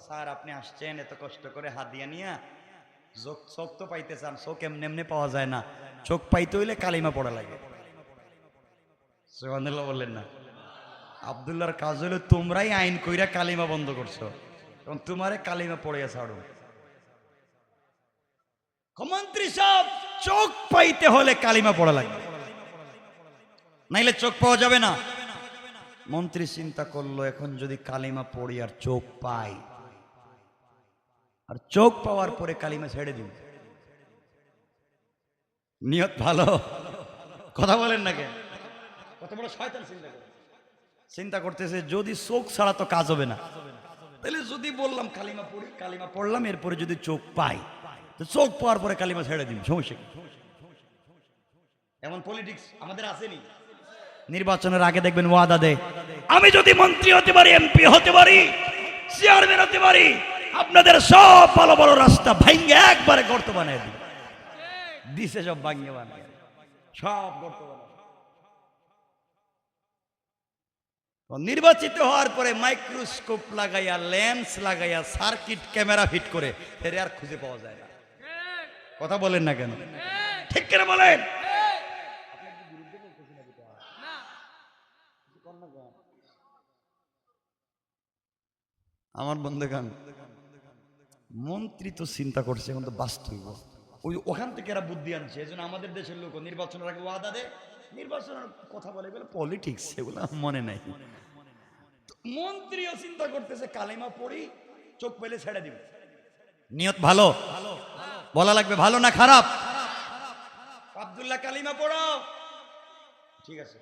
স্যার আপনি আসছেন এত কষ্ট করে হাদিয়া নিয়া, চোখ তো পাইতে চান, চোখ এমনি এমনি পাওয়া যায় না, চোখ পাইতে হইলে কালিমা পড়া লাগে। সুবহানাল্লাহ বললেন না? আব্দুল্লাহর কাজ হলো তোমরাই আইন কইরা কালিমা বন্ধ করছো, এবং তোমারে কালিমা পড়িয়া ছাড়ো। মন্ত্রী সাহেব, চোখ পাইতে হলে কালিমা পড়া লাগবে, নাইলে চোখ পাওয়া যাবে না। মন্ত্রী চিন্তা করলো, এখন যদি কালিমা পড়ি আর চোখ পাই, আর চোখ পাওয়ার পরে কালিমা ছেড়ে দিব। নিয়ত ভালো, কথা বলেন না কেন? কত বড় শয়তান চিন্তা করতেছে, যদি চোখ ছাড়া তো কাজ হবে না, তাহলে যদি বললাম কালিমা পড়ি, কালিমা পড়লাম, এরপরে যদি চোখ পাই, তো চোখ পাওয়ার পরে কালিমা ছেড়ে দিব, সমস্যা কি? এমন পলিটিক্স আমাদের আসেনি? নির্বাচনের আগে দেখবেন ওয়াদা দেয়, আমি যদি মন্ত্রী হতে পারি, এমপি হতে পারি, চেয়ারম্যান হতে পারি, আপনাদের সব ভালো ভালো রাস্তা ভাঙ্গে একবারে গর্ত বানিয়ে দিই। দিছে সব ভাঙ্গে বানিয়ে, সব গর্ত বানায়। নির্বাচিত হওয়ার পরে মাইক্রোস্কোপ লাগাইয়া, লেন্স লাগাইয়া, সার্কিট ক্যামেরা ফিট করে এর আর খুঁজে পাওয়া যায় না। কথা বলেন না কেন? ঠিক কেন বলেন? আমার বন্ধুগণ, মন্ত্রী তো চিন্তা করছে, এখন তো বাস্তব ওখান থেকে এরা বুদ্ধি আনছে। এই জন্য আমাদের দেশের লোক নির্বাচনের আগে ওয়াদা দেয়, নির্বাচনের কথা বলে, এগুলো পলিটিক্স, এগুলো মনে নাই। মন্ত্রীও চিন্তা করতেছে, কালিমা পড়ি, চোখ পেলে ছেড়ে দিব। নিয়ত ভালো, বলা লাগবে ভালো না খারাপ? আব্দুল্লাহ কালিমা পড়াও, ঠিক আছে।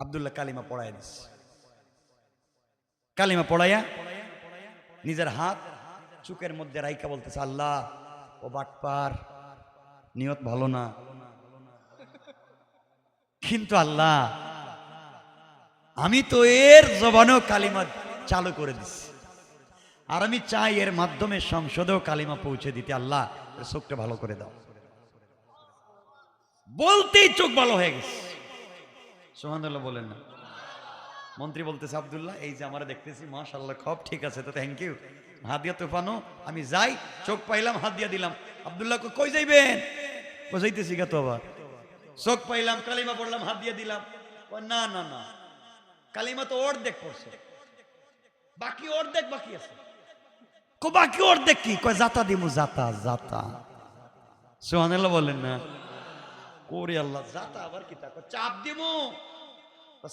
আব্দুল্লাহ কালিমা পড়ায় দিস। কালিমা পড়াইয়া নিজের হাত চুকের মধ্যে রাইকা বলতেছে, আল্লাহ, ও বাটপার, নিয়ত ভালো না, কিন্তু আল্লাহ আমি তো এর জবানেও কালিমা চালু করে দিচ্ছি, আর আমি চাই এর মাধ্যমে সংসদেও কালিমা পৌঁছে দিতে। আল্লাহ, চোখটা ভালো করে দাও। বলতেই চোখ ভালো হয়ে গেছে। সুবহানাল্লাহ বলেন না? মন্ত্রী বলতেছে, আব্দুল্লাহ, এই যে আমরা দেখতেছি, মাশাআল্লাহ, খুব ঠিক আছে, তো থ্যাংক ইউ, হাদিয়া তুফানো, আমি যাই, চোখ পাইলাম, হাত দিয়া দিলাম। আব্দুল্লাহ কই যাইবেন? যাইতেছি গা তো আবার। চোখ পাইলাম, কালিমা পড়লাম, হাত দিয়ে দিলাম। না না না, কালিমা তো অর্ধেক পড়ছে, বাকি অর্ধেক বাকি আছে। বাকি অর্ধেক কি? কয় জাতা দিমু, জাতা, জাতা। সুবহানাল্লাহ বলেন না? কোরে আল্লাহ, জাতা আবার কি? তা চাপ দিমু,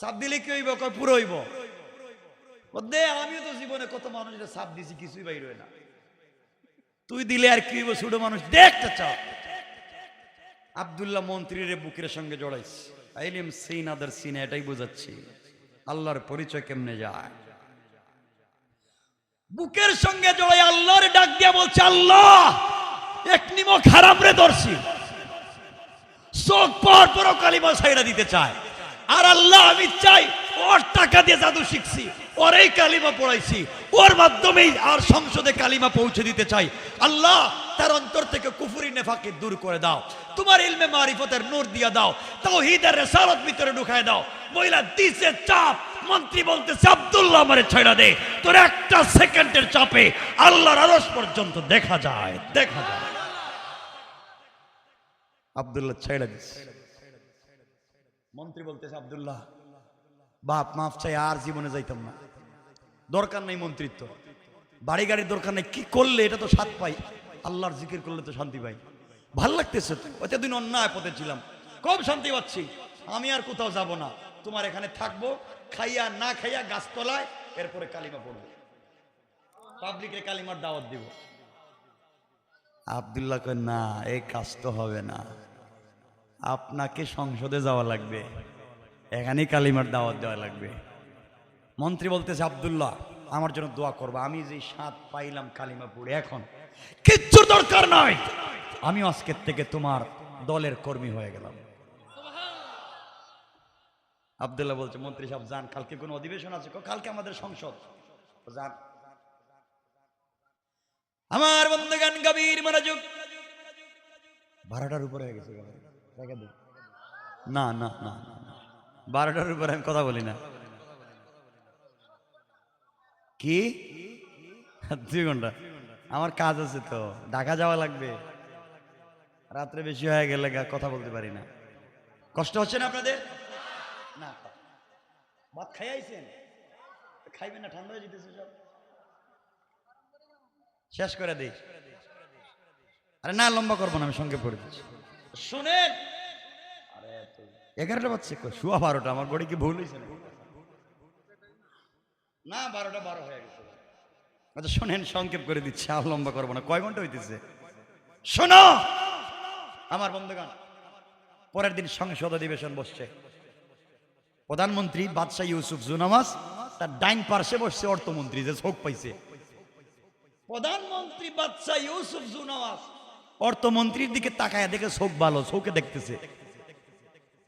চাপ দিলে কি হইব? কয় পুরো হইব। দে, আমিও তো জীবনে কত মানুষের চাপ দিছি, কিছুই বাইর হয় না। তুই দিলে আর কি হইব? ছোট মানুষ, দেখতে চাপ। আব্দুল্লাহ মন্ত্রীর বুকের সঙ্গে জড়াইছে। আইলিম সিন আদার সিন, এটাই বোঝাচ্ছি আল্লাহর পরিচয় কেমনে যায়। বুকের সঙ্গে জড়াই আল্লাহর ডাক দিয়া বলছে, আল্লাহ, এক নিমক হারাম রে ধরছি, চোখ পর পর কালিমা ছাইড়া দিতে চায়। আর আল্লাহ, আমি চাই, ওর টাকা দিয়ে জাদু শিখছি, ওর এই কালিমা পড়াইছি, ওর মাধ্যমেই আর সংসদে কালিমা পৌঁছে দিতে চাই। আল্লাহ, তার অন্তর থেকে কুফরি নেফাকে দূর করে দাও, তোমার ইলমে মারিফতের নূর দিয়া দাও, তাওহীদের রিসালাত ভিতরে ঢুকায় দাও। মহিলা দিছে চাপ। মন্ত্রী বলতেছে, আব্দুল্লাহ, আমারে ছাইড়া দে, তোর একটা সেকেন্ডের চাপে আল্লাহর আরশ পর্যন্ত দেখা যায়, দেখা যায়। আব্দুল্লাহ ছাইড়া দিছে। মন্ত্রী বলতেছে, আব্দুল্লাহ, বাপ মাফ চাই, আর জীবনে যাইতাম না, দরকার নাই মন্ত্রিত্ব, বাড়ি গাড়ির দরকার নাই, কি করলে এটা তো স্বাদ পাই, আল্লাহর জিকির করলে তো শান্তি পাই, ভাল লাগতেছে। এতদিন অন্যায় পথে ছিলাম, খুব শান্তি পাচ্ছি, আমি আর কোথাও যাব না, তোমার এখানে থাকবো, খাইয়া না খাইয়া গাছতলায়, এরপরে কালিমা পড়বো, পাবলিকের কালিমার দাওয়াত দিব। আব্দুল্লাহ কয়, না, এই কাজ তো হবে না, আপনাকে সংসদে যাওয়া লাগবে, এখানেই কালিমার দাওয়াত দেওয়া লাগবে। মন্ত্রী বলতেছে, আব্দুল্লাহ, আমার জন্য দোয়া করবা, আমি যে স্বাদ পাইলাম কালিমা পড়ে, এখন কিচ্ছুর দরকার নাই, আমি আজকের থেকে তোমার দলের কর্মী হয়ে গেলাম। আব্দুল্লাহ বলছে, মন্ত্রী সাহেব যান, কালকে কোন অধিবেশন আছে? কালকে আমাদের সংসদ, যান। আমার বন্ধুগণ, গভীর মনোযোগ। 12টার উপরে হয়ে গেছে, না না না, 12টার উপরে আমি কথা বলি না। কি 2 ঘন্টা? আমার কাজ আছে তো, ঢাকা যাওয়া লাগবে, রাত্রে বেশি হয়ে গেলে কথা বলতে পারি না। কষ্ট হচ্ছে না আপনাদের? না ভাত খাই আইছেন, খাইবেন না, ঠান্ডা হয়ে যেতেছে সব, শেষ করে দিই। আরে না, লম্বা করবো না, আমি সঙ্গে পড়ে দিচ্ছি, শুনেন। আরে 11টা বাজছে, শুয়া 12টা, আমার গড়ি কি ভুল হয়েছে না? 12টা 12 হয়ে গেছে। আচ্ছা শোনেন, সংক্ষেপ করে দিচ্ছি, আর লম্বা করবো না। কয় ঘন্টা হইতেছে শোনো আমার বন্ধুগণ। পরের দিন সংসদ অধিবেশন বসছে, প্রধানমন্ত্রী বাদশাহ ইউসুফ জুনামাজ, তার ডাইন পার্শ্বে বসছে অর্থমন্ত্রী, যে চোখ পাইছে। প্রধানমন্ত্রী বাদশাহ ইউসুফ জুনামাজ অর্থমন্ত্রীর দিকে তাকায়, দেখে চোখ ভালো, চোখে দেখতেছে।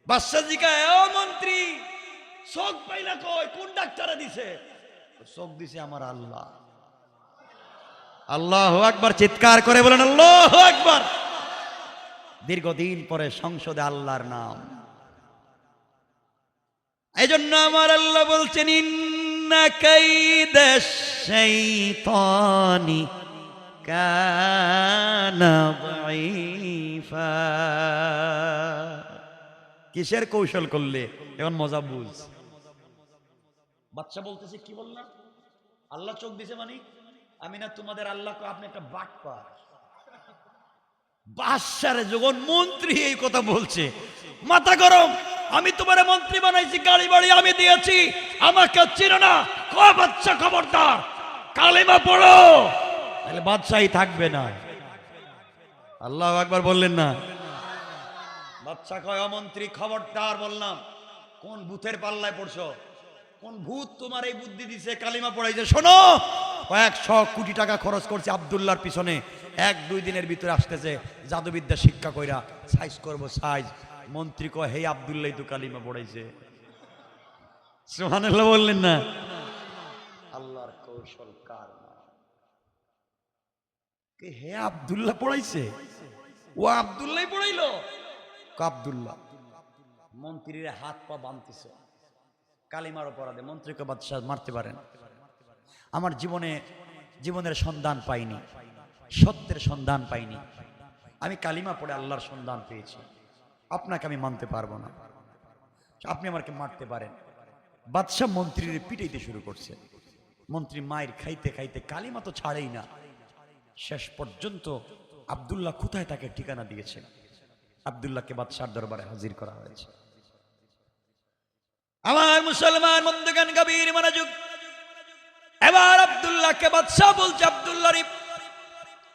বাদশাহ জিজ্ঞাসা, ও মন্ত্রী চোখ পাইলা কই, কোন ডাক্তারে দিছে? চোখ দিছে আমার আল্লাহ। আল্লাহু আকবার, চিৎকার করে বলেন আল্লাহু আকবার। দীর্ঘদিন পরে সংসদে আল্লাহর নাম। এই জন্য আমার আল্লাহ বলছেন, ইন্না কাইদাশ শাইতানি কানা দাঈফা। কিসের কৌশল করলে? এখন মজা বুঝ। বাচ্চা বলতেছে, কি বললাম? আল্লাহ চোখ দিছে মানে? আমি না তোমাদের আল্লাহ, আপনি একটা বাটপার। বাদশারে যখন মন্ত্রী এই কথা বলছে, মাথা গরম। আমি তোমার মন্ত্রী বানাইছি, গাড়ি বাড়ি আমি দিয়েছি, আমাকে চিনো না? বাচ্চা খবরদার, কালেমা পড়ো, তাহলে বাদশাহী থাকবে না। আল্লাহু আকবার বললেন না? বাদশা কয়, অমন্ত্রী খবরদার, বললাম। কোন ভূতের পাল্লায় পড়ছো? কোন ভূত তোমার এই বুদ্ধি দিছে কালিমা পড়াইছে? শোনো, কয়েকশ কোটি টাকা খরচ করছে আব্দুল্লাহর পিছনে, 1-2 দিনের ভিতরে আসতেছে, জাদুবিদ্যা শিক্ষা কইরা সাইজ করবো, সাইজ। মন্ত্রী কয়, হে আব্দুল্লাহ তো কালিমা পড়াইছে। সুবহানাল্লাহ বললেন না? আল্লাহর কৌশল কার না? কে? হে আব্দুল্লাহ পড়াইছে? ও আব্দুল্লাহ পড়াইলো? আব্দুল্লাহ। মন্ত্রীর হাত পা বাঁধতেছে, কালিমার অপরাধে। মন্ত্রীকে বাদশাহ মারতে পারেন। আমার জীবনের সন্ধান পাইনি, সত্যের সন্ধান পাইনি, আমি কালিমা পড়ে আল্লাহর সন্ধান পেয়েছি, আপনাকে আমি মানতে পারবো না, আপনি আমাকে মারতে পারেন। বাদশাহ মন্ত্রীর পিটাইতে শুরু করছে। মন্ত্রী মায়ের খাইতে খাইতে কালিমা তো ছাড়েই না। শেষ পর্যন্ত আব্দুল্লাহ কোথায় তাকে ঠিকানা দিয়েছে, আব্দুল্লাহকে বাদশার দরবারে হাজির করা হয়েছে। আমার মুসলমান বন্ধুগণ, গভীর মনোযোগ। এবার আব্দুল্লাহকে বাদশাহ বলছে, আব্দুল্লাহ রে,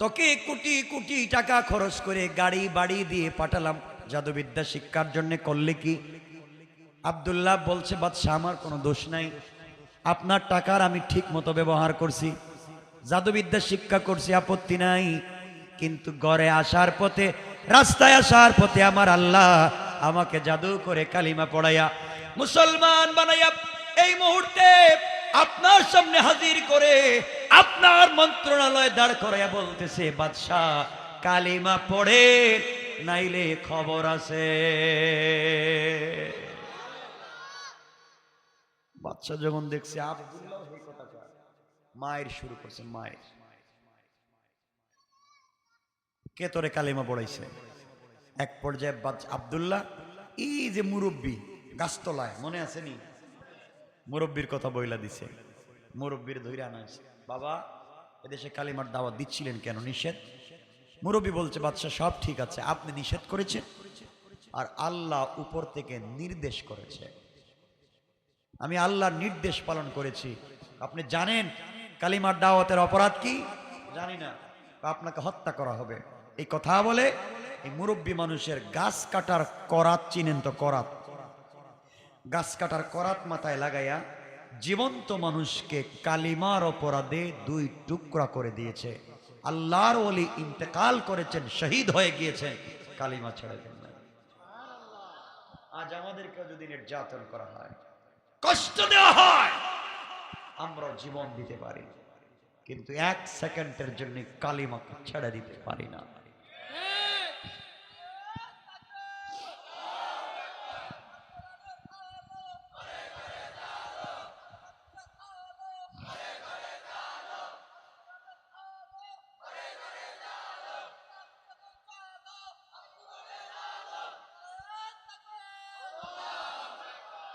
তোকে কোটি কোটি টাকা খরচ করে গাড়ি বাড়ি দিয়ে পাঠালাম জাদুবিদ্যা শিক্ষার জন্য, করলে কি? আব্দুল্লাহ বলছে, বাদশাহ আমার কোনো দোষ নাই, আপনার টাকার আমি ঠিক মতো ব্যবহার করছি, জাদুবিদ্যা শিক্ষা করছি, আপত্তি নাই। কিন্তু ঘরে আসার পথে, রাস্তায় আসার পথে আমার আল্লাহ আমাকে জাদু করে কালিমা পড়াইয়া মুসলমান বানাইয়া এই মুহূর্তে আপনার সামনে হাজির করে আপনার মন্ত্রণালয়ে দাঁড় করাইয়া বলতেছে, বাদশাহ কালিমা পড়ে, নাইলে খবর আছে। বাদশাহ যখন দেখছে আব্দুল্লাহ এই কথা কয়, মায়ের শুরু করছে, মায়ের, কে তোরে কালিমা পড়াইছে? এক পর্যায়ে আব্দুল্লাহ, এই যে মুরব্বী গাছতলায়, মনে আছে নি? মুরব্বীর কথা বইলা দিছে, মুরব্বীর ধৈর্য আনাইছে, বাবা এদেশে কালিমার দাওয়াত দিচ্ছিলেন কেন? নিষেধ। মুরব্বী বলছে, বাদশাহ সব ঠিক আছে, আপনি নিষেধ করেছেন আর আল্লাহ উপর থেকে নির্দেশ করেছে, আমি আল্লাহর নির্দেশ পালন করেছি। আপনি জানেন কালিমার দাওয়াতের অপরাধ কি? জানি না, আপনাকে হত্যা করা হবে। এই কথা বলে এই মুরব্বী মানুষের গাছ কাটার করাত, চিনেন তো করাত? গাছ কাটার করাত মাথায় লাগাইয়া জীবন্ত মানুষকে কালিমার অপরাধে 2 টুকরা করে দিয়েছে। আল্লাহর ওলি ইন্তেকাল করেছেন, শহীদ হয়ে গিয়েছেন, কালিমা ছেড়ে দেন না। আজ আমাদেরকে যদি নির্যাতন করা হয়, কষ্ট দেওয়া হয়, আমরা জীবন দিতে পারি, কিন্তু 1 সেকেন্ডের জন্য কালিমাকে ছেড়ে দিতে পারি না।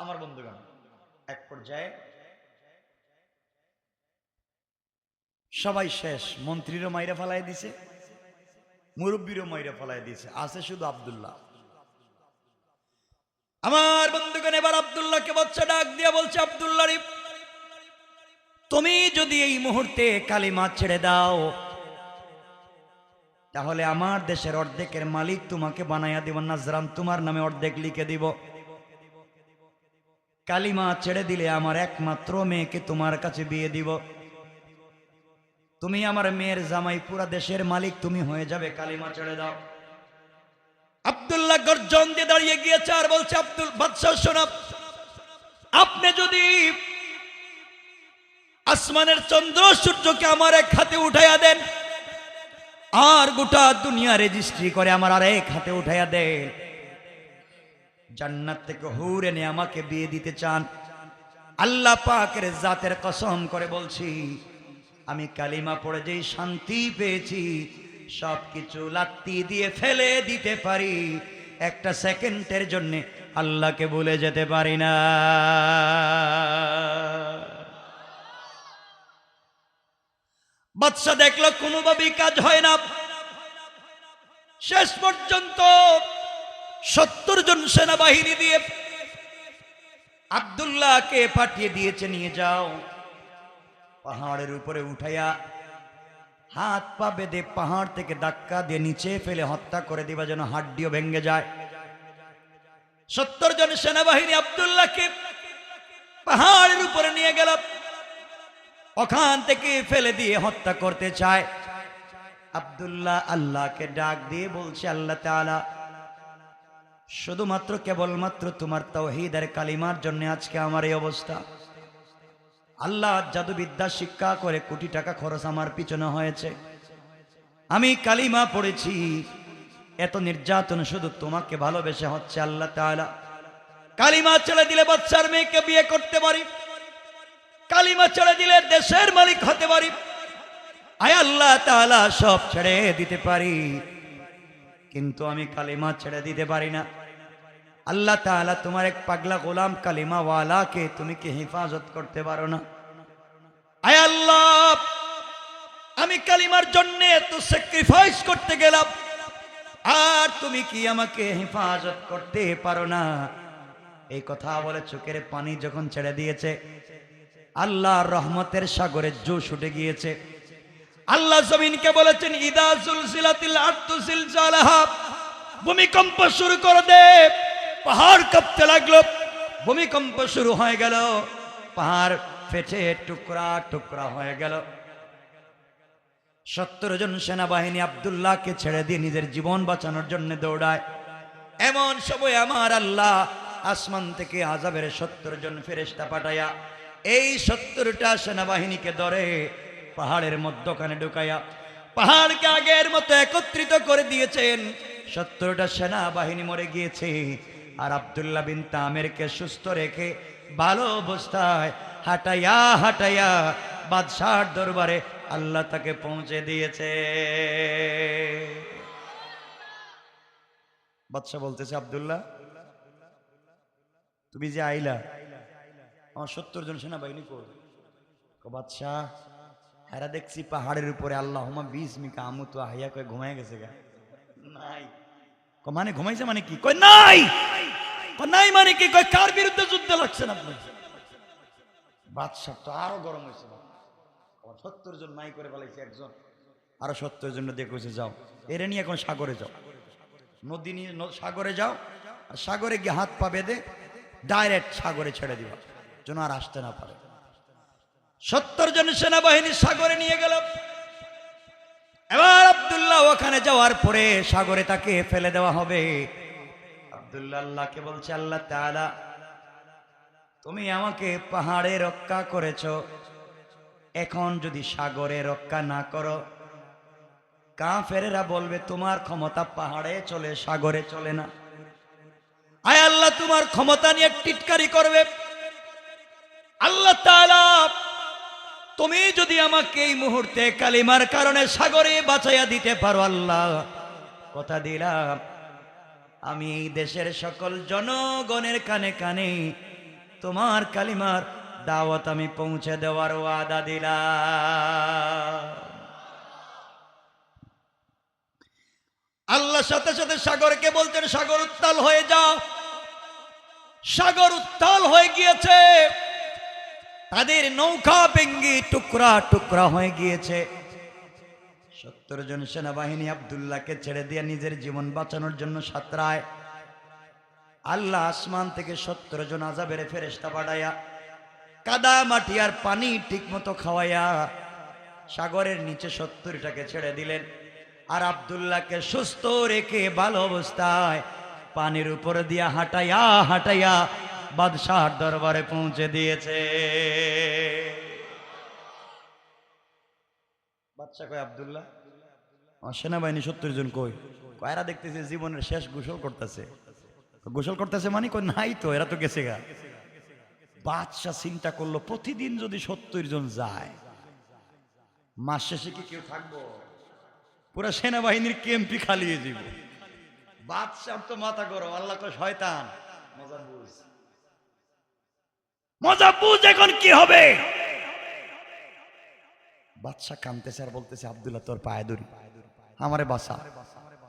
আমার বন্ধুগণ, এক পর্যায়ে সবাই শেষ, মন্ত্রীরও মাইরা ফেলাই দিছে, মুরব্বীরও মাইরা ফেলাই দিছে, আছে শুধু আব্দুল্লাহ। আমার বন্ধুগণ, এবার আব্দুল্লাহকে বাচ্চা ডাক দিয়া বলছে, আব্দুল্লাহ রে, তুমি যদি এই মুহূর্তে কালিমা ছেড়ে দাও তাহলে আমার দেশের অর্ধেকের মালিক তোমাকে বানাইয়া দিব, নাজরান তোমার নামে অর্ধেক লিখে দিব। কালিমা ছেড়ে দিলে আমার একমাত্র মেয়েকে তোমার কাছে বিয়ে দিব, তুমি আমার মেয়ের জামাই, পুরা দেশের মালিক তুমি হয়ে যাবে, কালিমা ছেড়ে দাও। আব্দুল্লাহ গর্জন দিয়ে দাঁড়িয়ে গিয়েছে আর বলছে, আব্দুল বাদশাহ শোনো, আপনি যদি আসমানের চন্দ্র সূর্যকে আমার এক হাতে উঠাইয়া দেন আর গোটা দুনিয়া রেজিস্ট্রি করে আমার আর এক হাতে উঠাইয়া দেন, জান্নাত থেকে হুর এনে আমাকে বিয়ে দিতে চান, আল্লাহ পাকের জাতের কসম করে বলছি, আমি কালিমা পড়ে যেই শান্তি পেয়েছি সবকিছু লাত্তি দিয়ে ফেলে দিতে পারি, একটা সেকেন্ডের জন্য আল্লাহকে ভুলে যেতে পারি না। বাদশা দেখলো কোনোভাবেই কাজ হয় না, শেষ পর্যন্ত 70 জন সেনাবাহিনী দিয়ে আব্দুল্লাহকে পাঠিয়ে দিয়েছে, নিয়ে যাও, পাহাড়ের উপরে উঠাইয়া হাত পা বেঁধে পাহাড় থেকে ধাক্কা দিয়ে নিচে ফেলে হত্যা করে দিবা, যেন হাড্ডিও ভেঙে যায়। 70 জন সেনাবাহিনী আব্দুল্লাহকে পাহাড়ের উপরে নিয়ে গেল, ওখান থেকে ফেলে দিয়ে হত্যা করতে চায়। আব্দুল্লাহ আল্লাহকে ডাক দিয়ে বলছে, আল্লাহ তাআলা, শুধুমাত্র কেবলমাত্র তোমার তাওহীদের কালিমার জন্য আজকে আমার এই অবস্থা। আল্লাহ জাদুবিদ্যা শিক্ষা করে কোটি টাকা খরচ আমার পিছনে হয়েছে, আমি কালিমা পড়েছি, এত নির্যাতন শুধু তোমাকে ভালোবেসে হচ্ছে। আল্লাহ তাআলা, কালিমা ছেড়ে দিলে বাচ্চার মেয়েকে বিয়ে করতে পারি, কালিমা ছেড়ে দিলে দেশের মালিক হতে পারি, আয় আল্লাহ তাআলা সব ছেড়ে দিতে পারি, কিন্তু আমি কালিমা ছেড়ে দিতে পারি না। আল্লাহ তাআলা, তোমার এক পাগলা গোলাম কালিমা ওয়ালাকে তুমি কি হেফাজত করতে পারো না? আয় আল্লাহ, আমি কালিমার জন্য তো স্যাক্রিফাইস করতে গেলাম, আর তুমি কি আমাকে হেফাজত করতে পারো না? এই কথা বলে চোখের পানি যখন ছেড়ে দিয়েছে, আল্লাহর রহমতের সাগরে জোশ উঠে গিয়েছে। আল্লাহ জমিনকে বলেছেন, ইদা জুলজিলাতিল আরদু জিলজালাহা, ভূমিকম্প শুরু করে দে। পাহাড় কাঁপতে লাগলো, ভূমিকম্প শুরু হয়ে গেল, পাহাড় ফেটে টুকরা টুকরা হয়ে গেল। 70 জন সেনাবাহিনী আব্দুল্লাহকে ছেড়ে দিয়ে নিজের জীবন বাঁচানোর জন্য দৌড়ায়। এমন সময় আমার আল্লাহ আসমান থেকে আযাবের 70 জন ফেরেশতা পাঠায়া এই 70টা সেনাবাহিনীকে ধরে পাহাড়ের মধ্যখানে ঢুকাইয়া পাহাড়কে আগের মতো একত্রিত করে দিয়েছেন। 70টা সেনাবাহিনী মরে গিয়েছে, আর আব্দুল্লাহ বিন তামিরকে সুস্থ রেখে ভালো অবস্থায় হাঁটাইয়া হাঁটাইয়া বাদশাহর দরবারে আল্লাহ তাকে পৌঁছে দিয়েছে। বাদশাহ বলতেছে, আব্দুল্লাহ, তুমি যে আইলা, আমার 70 জন সেনাবাহিনী কই? বাদশাহ, হেরা দেখছি পাহাড়ের উপরে আল্লাহুম্মা বিসমিকা আমুতু আহইয়া কই ঘুমায় গেছে গা। নাই। মানে ঘুমাইছে মানে কি? কই নাই। কই নাই মানে কি? কই কার বিরুদ্ধে যুদ্ধ লাগছেন আপনি? বাদশাহ তো আরো গরম হয়েছে, 70 জন নাই করে ফেলাইছে একজন, আরো 70 জন দেখেছে, যাও এরে নিয়ে এখন সাগরে যাও, নদী নিয়ে সাগরে যাও, আর সাগরে গিয়ে হাত পা বেঁধে ডাইরেক্ট সাগরে ছেড়ে দিবা, যেন আর আসতে না পারে। 70 জন সেনাবাহিনী সাগরে নিয়ে গেল। এবার আব্দুল্লাহ ওখানে যাওয়ার পরে সাগরে তাকে ফেলে দেওয়া হবে। আব্দুল্লাহ আল্লাহকে বলছে, আল্লাহ তাআলা, তুমি আমাকে পাহাড়ে রক্ষা করেছো, এখন যদি সাগরে রক্ষা না করো, কাফেরেরা বলবে তোমার ক্ষমতা পাহাড়ে চলে, সাগরে চলে না। আয় আল্লাহ, তোমার ক্ষমতা নিয়ে টিটকারি করবে। আল্লাহ তাআলা, তুমি যদি আমাকে এই মুহূর্তে কালিমার কারণে সাগরে বাঁচাইয়া দিতে পারো, আল্লাহ কথা দিলাম, আমি এই দেশের সকল জনগণের কানে কানে তোমার কালিমার দাওয়াত আমি পৌঁছে দেওয়ার ওয়াদা দিলাম। আল্লাহ সাথে সাথে সাগরকে বলতেন, সাগর উত্তাল হয়ে যাও। সাগর উত্তাল হয়ে গিয়েছে, তাদের নৌকা ভেঙ্গে টুকরা টুকরা হয়ে গিয়েছে। 70 জন সেনাবাহিনী আব্দুল্লাহকে ছেড়ে দিয়ে নিজের জীবন বাঁচানোর জন্য সাঁতরায়। আল্লাহ আসমান থেকে 70 জন আযাবের ফেরেশতা পাঠায়া কাদা মাটি আর পানি ঠিক মতো খাওয়াইয়া সাগরের নিচে 70টাকে ছেড়ে দিলেন। আর আব্দুল্লাহকে সুস্থ রেখে ভালো অবস্থায় পানির উপর দিয়া হাঁটাইয়া হাঁটাইয়া বাদশাহর দরবারে পৌঁছে দিয়েছে। বাদশাহ কয়, আব্দুল্লাহ আমার সেনাবাহিনী 70 জন কই? কয়রা দেখতেছে জীবনের শেষ গোসল করতেছে। গোসল করতেছে মানে কই নাই তো, এরা তো গেছে গা। বাদশাহ চিন্তা করলো, প্রতিদিন যদি 70 জন যায়, মাস শেষে কি কেউ থাকবো? পুরা সেনাবাহিনীর ক্যাম্পই খালি হয়ে যাব। বাদশাহ তো মাথা গরম। আল্লাহ কয়, শয়তান মজা বুঝ, মজা বুঝ, এখন কি হবে? বাদশাহ কাঁদতেছে আর বলতেছে, আব্দুল্লাহ তোর পায়ে ধরি, আমারে বাঁচা।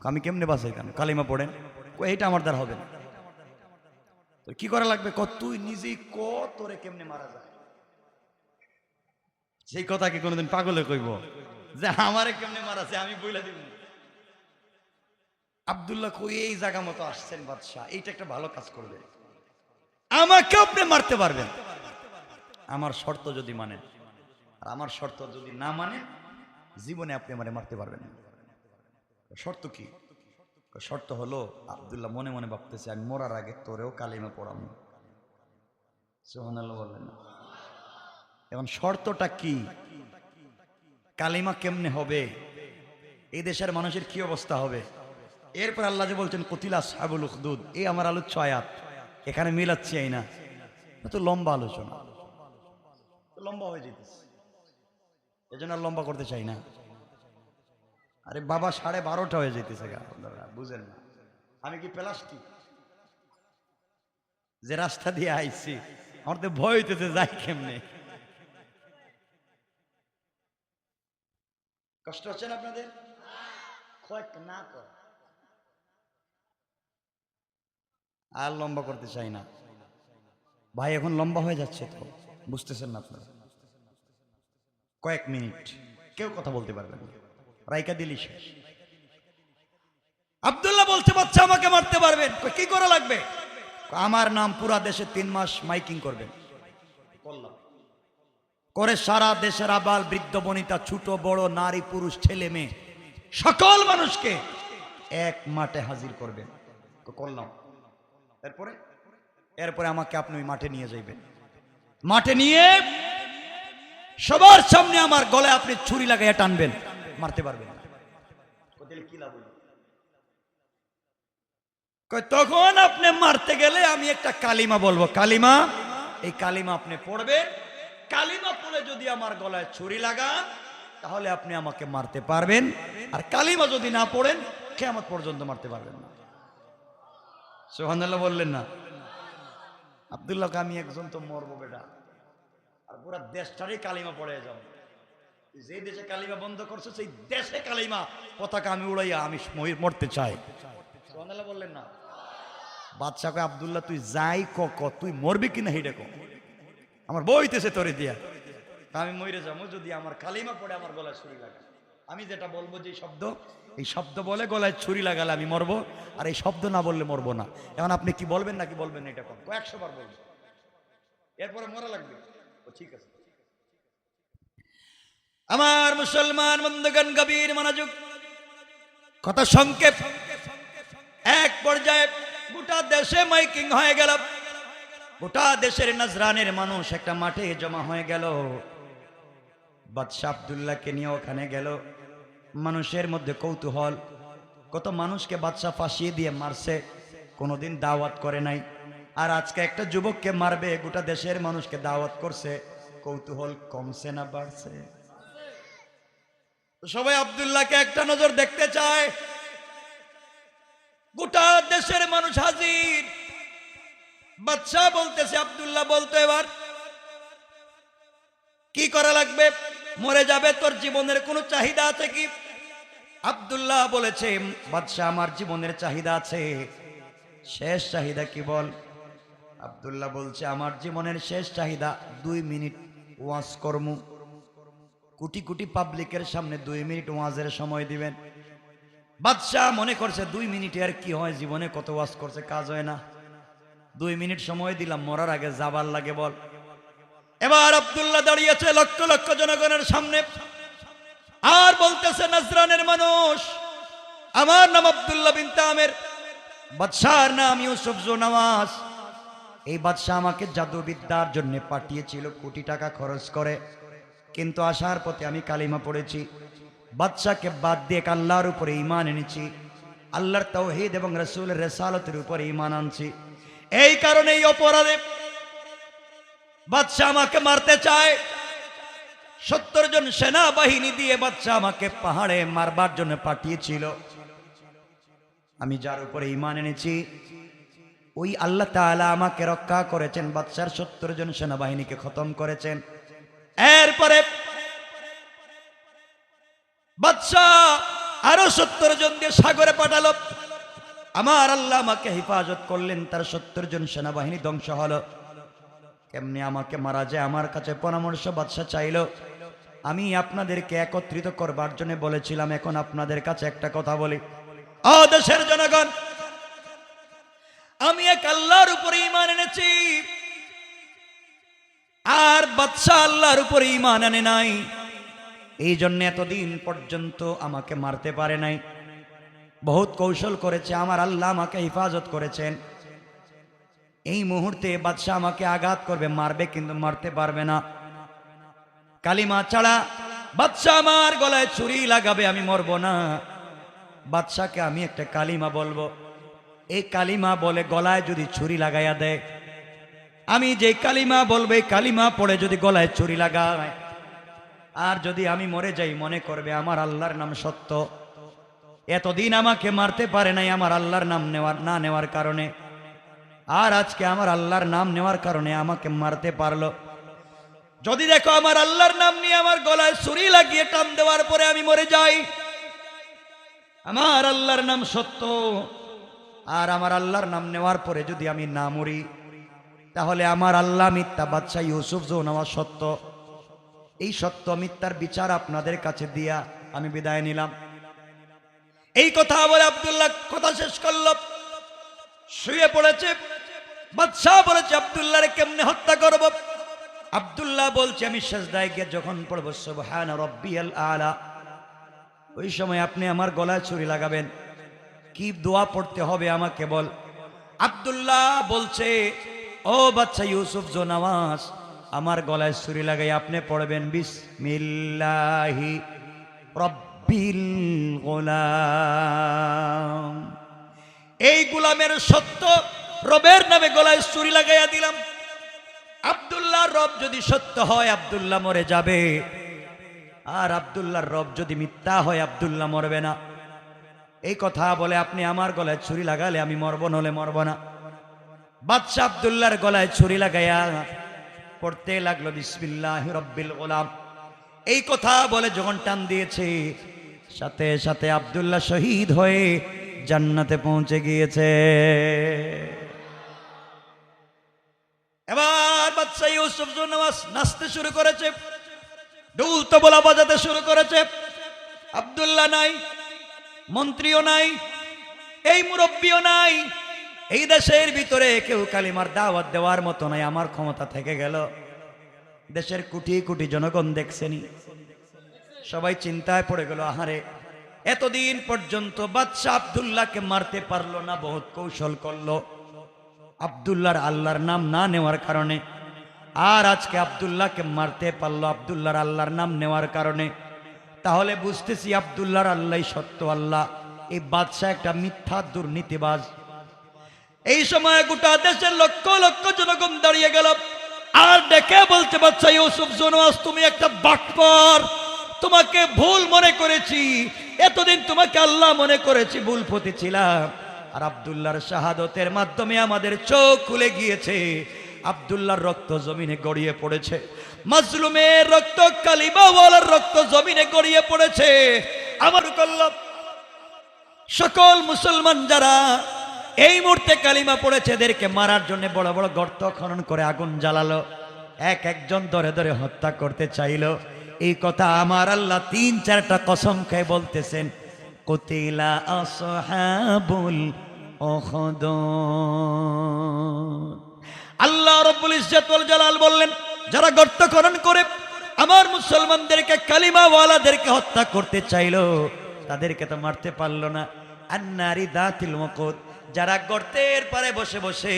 আমি কেমনে বাঁচাই? কেন? কালিমা পড়েন। এইটা আমার দ্বারা হবে না। কি করা লাগবে? তুই নিজেই তোরে কেমনে মারা যায়? সেই কথা কি কোনোদিন পাগলে কইব যে আমারে কেমনে মারা যায় আমি বইলা দিব? আব্দুল্লাহ কই, এই জায়গা মতো আসছেন বাদশাহ, এইটা একটা ভালো কাজ করবে, আমাকে আপনি মারতে পারবেন আমার শর্ত যদি মানেন। আর আমার শর্ত যদি না মানেন, জীবনে আপনি আমারে মারতে পারবেন না। শর্ত কি? শর্ত হলো, আব্দুল্লাহ মনে মনে ভাবতেছে, আমি মরার আগে তোরেও কালিমা পড়াবো। সুবহানাল্লাহ বললেন না? এখন শর্তটা কি? কালিমা কেমনে হবে? এই দেশের মানুষের কি অবস্থা হবে? এরপর আল্লাহ যে বলছেন কুতিলা আসহাবুল উখদুদ, এই আমার আলোচ্য আয়াত, এখানে মিলাচ্ছি এই না, তো লম্বা আলোচনা, লম্বা হয়ে যেতেছে, এজন্য আর লম্বা করতে চাই না। আরে বাবা 12:30 হয়ে যেতেছে, বুঝেন না? আমি কি প্লাস্টিক যে রাস্তা দিয়ে আইছি, আমার তো ভয় হইতেছে যাই কেমনে। কষ্ট হচ্ছে না আপনাদের? না কর, আর লম্বা করতে চাই না ভাই, এখন লম্বা হয়ে যাচ্ছে তো, বুঝতেছেন না আপনারা? কয়েক মিনিট কেউ কথা বলতে পারবেন না, রাইকা দিলি শেষ। আব্দুল্লাহ বলছে, বাচ্চা আমাকে মারতে পারবেন? কি করা লাগবে? আমার নাম পুরা দেশে 3 মাস মাইকিং করবেন। করে সারা দেশের আবাল বৃদ্ধ বনিতা, ছোট বড়, নারী পুরুষ, ছেলে মেয়ে, সকল মানুষকে এক মাঠে হাজির করবেন। করলাম। এরপরে আমাকে আপনি ওই মাঠে নিয়ে যাইবেন। মাঠে নিয়ে সবার সামনে আমার গলায় আপনি ছুরি লাগাইয়া টানবেন, মারতে পারবেন না। কি লাভ? তখন আপনি মারতে গেলে আমি একটা কালিমা বলবো, কালিমা, এই কালিমা আপনি পড়বেন। কালিমা পড়ে যদি আমার গলায় ছুরি লাগান, তাহলে আপনি আমাকে মারতে পারবেন। আর কালিমা যদি না পড়েন, কিয়ামত পর্যন্ত মারতে পারবেন না। সুবহানাল্লাহ বললেন না? আব্দুল্লাহকে আমি একজন তো মরবো বেটা, আর পুরা দেশটারই কালিমা পড়ে যাব। যে দেশে কালিমা বন্ধ করছে, সেই দেশে কালিমা পতাকা আমি উড়াইয়া আমি মরতে চাই। সুবহানাল্লাহ বললেন না? বাদশা কয়, আব্দুল্লাহ তুই যাই ক, তুই মরবি কিনা হেইটা ক, আমার বইতেছে তোরে দিয়া, আমি মরে যাবো যদি আমার কালিমা পড়ে আমার গলায় ছুরি লাগে। আমি যেটা বলবো, যে শব্দ, এই শব্দ বলে গলায় ছুরি লাগালে আমি মরবো, আর এই শব্দ না বললে মরবো না। এখন আপনি কি বলবেন নাকি বলবেন না এটা কোন? 100 বার বলবেন, এরপরে মরা লাগবে। ঠিক আছে আমার মুসলমান বন্ধুগণ, গভীর মনোযোগ, কথা সংক্ষেপ। এক পর্যায়ে গোটা দেশে মাইকিং হয়ে গেল, গোটা দেশের নজরানের মানুষ একটা মাঠে জমা হয়ে গেল। বাদশা আব্দুল্লাহকে নিয়ে ওখানে গেল। মানুষের মধ্যে কৌতূহল, কত মানুষকে বাদশা ফাঁসিয়ে দিয়ে মারছে, কোনোদিন দাওয়াত করে নাই, আর আজকে একটা যুবককে মারবে, গোটা দেশের মানুষকে দাওয়াত করছে। কৌতূহল কমছে না বাড়ছে? সবাই আব্দুল্লাহকে একটা নজর দেখতে চায়। গোটা দেশের মানুষ হাজির, বাদশাহ বলতেছে, আব্দুল্লাহ বলতো এবার কি করা লাগবে? মরে যাবে, তোর জীবনের কোনো চাহিদা আছে কি? আব্দুল্লাহ বলেছে, বাদশাহ আমার জীবনের চাহিদা আছে। শেষ চাহিদা কি বল? আব্দুল্লাহ বলছে, আমার জীবনের শেষ চাহিদা 2 মিনিট ওয়াজ কর্ম। কোটি কোটি পাবলিকের সামনে 2 মিনিট ওয়াজের সময় দিবেন। বাদশাহ মনে করছে 2 মিনিটে আর কি হয়, জীবনে কত ওয়াজ করছে, কাজ হয় না, 2 মিনিট সময় দিলাম, মরার আগে যাবার লাগে বল। এবার আব্দুল্লাহ দাঁড়িয়েছে লক্ষ লক্ষ জনগণের সামনে আর বলতেছে, নাজরানের মানুষ, আমার নাম আব্দুল্লাহ বিন তামের, বাদশাহর নাম ইউসুফ জু নওয়াজ। এই বাদশাহ আমাকে জাদুবিদ্যার জন্য পাঠিয়েছিল কোটি টাকা খরচ করে, কিন্তু আসার পথে আমি কালিমা পড়েছি, বাদশাকে বাদ দিয়ে আল্লাহর উপরে ঈমান এনেছি, আল্লাহর তাওহীদ এবং রাসূলের রিসালাতের উপরে ঈমান আনছি। এই কারণে এই অপরাধে বাদশাহ আমাকে মারতে চায়। 70 জন সেনাবাহিনী দিয়ে বাদশাহ আমাকে পাহাড়ে মারবার জন্য পাঠিয়েছিল। আমি যার উপরে ঈমান এনেছি ওই আল্লাহ তাআলা আমাকে রক্ষা করেছেন, বাদশার 70 জন সেনাবাহিনীকে খতম করেছেন। এরপরে বাদশাহ আরো 70 জন দিয়ে সাগরে পাঠালো। আমার আল্লাহ আমাকে হেফাজত করলেন, তার 70 জন সেনাবাহিনী ধ্বংস হলো। কেমনে আমাকে মারা যায়, আমার কাছে পরামর্শ বাদশাহ চাইল। আমি আপনাদেরকে একত্রিত করবার জন্য বলেছিলাম, এখন আপনাদের কাছে একটা কথা বলি, ও দেশের জনগণ, আমি এক আল্লাহর উপরে ঈমান এনেছি, আর বাদশাহ আল্লাহর উপরে ঈমান আনে নাই, এই জন্য এতদিন পর্যন্ত আমাকে মারতে পারে নাই। বহুত কৌশল করেছে, আমার আল্লাহ আমাকে হেফাজত করেছেন। এই মুহূর্তে বাদশাহ আমাকে আঘাত করবে, মারবে, কিন্তু মারতে পারবে না। কালিমা ছাড়া বাদশাহ আমার গলায় ছুরি লাগাবে, আমি মরব না। বাদশাকে আমি একটা কালিমা বলবো, এই কালিমা বলে গলায় যদি ছুরি লাগাইয়া দেয়, আমি যে কালিমা বলবো এই কালিমা পড়ে যদি গলায় ছুরি লাগায়, আর যদি আমি মরে যাই, মনে করবে আমার আল্লাহর নাম সত্য। এতদিন আমাকে মারতে পারে নাই আমার আল্লাহর নাম না নেওয়ার কারণে, আর আজকে আমার আল্লাহর নাম নেওয়ার কারণে আমাকে মারতে পারলো। যদি দেখো আমার আল্লাহর নাম নিয়ে আমার গলায় ছুরি লাগিয়ে টান দেওয়ার পরে আমি মরে যাই, আমার আল্লাহর নাম সত্য, আর আমার আল্লাহর নাম নেওয়ার পরে যদি আমি না মরি, তাহলে আমার আল্লাহ মিথ্যা, বাদশাহ ইউসুফ জু নওয়াজ সত্য। এই সত্য মিথ্যার বিচার আপনাদের কাছে দিয়া আমি বিদায় নিলাম। এই কথা বলে আব্দুল্লাহ কথা শেষ করল, শুয়ে পড়েছে। বাদশাহ বলেছে, আব্দুল্লাহরে কেমনে হত্যা করব? আব্দুল্লাহ বলছে, আমি সিজদায় গিয়ে যখন পড়ব সুবহান রাব্বিয়াল আলা, ওই সময় আপনি আমার গলায় ছুরি লাগাবেন। কি দোয়া পড়তে হবে আমাকে বল। আব্দুল্লাহ বলছে, ও বাদশাহ ইউসুফ জু নওয়াজ, আমার গলায় ছুরি লাগাই আপনি পড়বেন বিসমিল্লাহি রাব্বিল গোলাম। এই গোলামের সত্য রবের নামে গলায় ছুরি লাগাইয়া দিলাম। আব্দুল্লাহর রব যদি সত্য হয়, আব্দুল্লাহ মরে যাবে, আর আব্দুল্লাহর রব যদি মিথ্যা হয়, আব্দুল্লাহ মরবে না। এই কথা বলে আপনি আমার গলায় ছুরি লাগালে আমি মরব, নলে মরব না। বাদশাহ আব্দুল্লাহর গলায় ছুরি লাগাইয়া পড়তে লাগলো বিসমিল্লাহি রাব্বিল গোলাম। এই কথা বলে যখন টান দিয়েছে, সাথে সাথে আব্দুল্লাহ শহীদ হয়ে জান্নাতে পৌঁছে গিয়েছে। এবার বাদশাহ ইউসুফ জু নওয়াজ নাচতে শুরু করেছে, ঢোল তবলা বাজাতে শুরু করেছে। আব্দুল্লাহ নাই, মন্ত্রীও নাই, এই মুরব্বীও নাই, এই দেশের ভিতরে কেউ কালিমার দাওয়াত দেওয়ার মতো নাই। আমার ক্ষমতা থেকে গেল। দেশের কোটি কোটি জনগণ দেখছেনি, সবাই চিন্তায় পড়ে গেল, আহারে এতদিন পর্যন্ত বাদশাহ আব্দুল্লাহকে মারতে পারলো না, বহুত কৌশল করলো আব্দুল্লাহর আল্লাহর নাম না নেওয়ার কারণে, আর আজকে আব্দুল্লাহকে মারতে পারলো আব্দুল্লাহর আল্লাহর নাম নেওয়ার কারণে। তাহলে বুঝতেছি আব্দুল্লাহর আল্লাহ সত্য আল্লাহ, এই বাদশাহ একটা মিথ্যা দুর্নীতিবাজ। এই সময় গোটা দেশের লক্ষ লক্ষ জনগণ দাঁড়িয়ে গেল আর ডেকে বলছে, বাদশাহ ইউসুফ জু নওয়াজ, তুমি একটা বাটপার, তোমাকে ভুল মনে করেছি, এতদিন তোমাকে আল্লাহ মনে করেছি, ভুল পথে ছিলাম, আর আব্দুল্লাহর শাহাদতের মাধ্যমে আমাদের চোখ খুলে গিয়েছে। আব্দুল্লাহর রক্ত জমিনে গড়িয়ে পড়েছে, মাজলুমের রক্ত, কালিমাওয়ালার রক্ত জমিনে গড়িয়ে পড়েছে। আমার কল্যাণ সকল মুসলমান যারা এই মুহূর্তে কালিমা পড়েছে এদেরকে মারার জন্য বড় বড় গর্ত খনন করে আগুন জ্বালালো, এক একজন ধরে ধরে হত্যা করতে চাইলো। এই কথা আমার আল্লাহ 3-4টা কসম খেয়ে বলতেছেন, কুতিলা আসহাবুল উখদুদ। আল্লাহ রাব্বুল ইজ্জত ওয়াল জালাল বললেন, যারা গর্ত খনন করে আমার মুসলমানদেরকে, কালিমাওয়ালাদেরকে হত্যা করতে চাইলো, তাদেরকে তো মারতে পারলো না। আন্নারি দাতিল ওয়াকুদ, যারা গর্তের পারে বসে বসে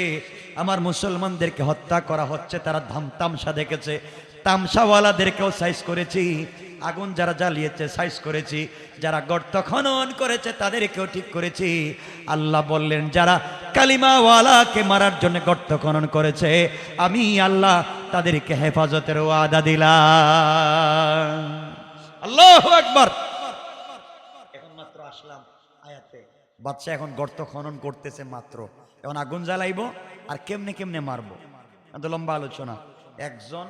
আমার মুসলমানদেরকে হত্যা করা হচ্ছে, তারা তামসা দেখেছে। তামসাওয়ালাদেরকেও সাইজ করেছি, আগুন যারা জ্বালিয়েছে সাইজ করেছি, যারা গর্ত খনন করেছে তাদেরকেও ঠিক করেছি। আল্লাহ বললেন, যারা কালিমাওয়ালাকে মারার জন্য গর্ত খনন করেছে, আমি আল্লাহ তাদেরকে হেফাজতের ওয়াদা দিলাম। আল্লাহু আকবার। এখন মাত্র আসলাম আয়াতে, বাদশা এখন গর্ত খনন করতেছে মাত্র, এখন আগুন জ্বালাইবো আর কেমনে কেমনে মারবো, এত লম্বা আলোচনা। একজন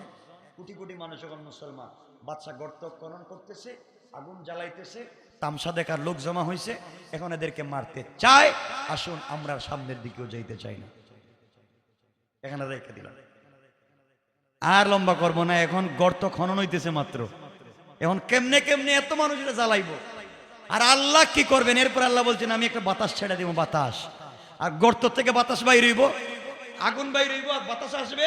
কোটি কোটি মানুষ এখন মুসলমান, বাদশা গর্ত খনন করতেছে, আগুন জ্বালাইতেছে, তামসা দেখার লোক জমা হয়েছে, এখন এদেরকে মারতে চায়। আসুন আমরা সামনের দিকেও যাইতে চাই না, এখানে রেখে দিলাম, আর লম্বা করবো না। এখন গর্ত খনন হইতেছে মাত্র, এখন কেমনে কেমনে এত মানুষরা জ্বালাইবো, আর আল্লাহ কি করবেন? এরপর আল্লাহ বলছেন, আমি একটা বাতাস ছেড়ে দিব, বাতাস, আর গর্ত থেকে বাতাস বাইর হইব, আগুন বাইর হইব, আর বাতাস আসবে।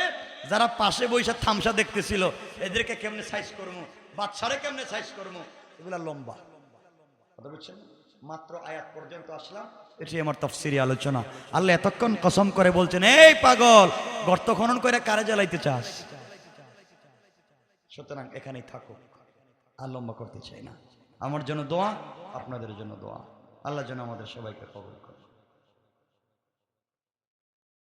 যারা পাশে বৈশা থামসা দেখতেছিল, এদেরকে কেমনে সাইজ করবো, বাচ্চারে কেমনে সাইজ করবো, এগুলা লম্বা কথা বুঝছেন। মাত্র আয়াত পর্যন্ত আসলাম, এটি আমার তাফসীরি আলোচনা। আল্লাহ এতক্ষণ কসম করে বলছেন, এই পাগল, গর্ত খনন করে কারে জ্বালাইতে চাস? সুতরাং এখানেই থাকো, আর লম্বা করতে চাই না। আমার জন্য দোয়া, আপনাদের জন্য দোয়া, আল্লাহ যেন আমাদের সবাইকে কবুল করে।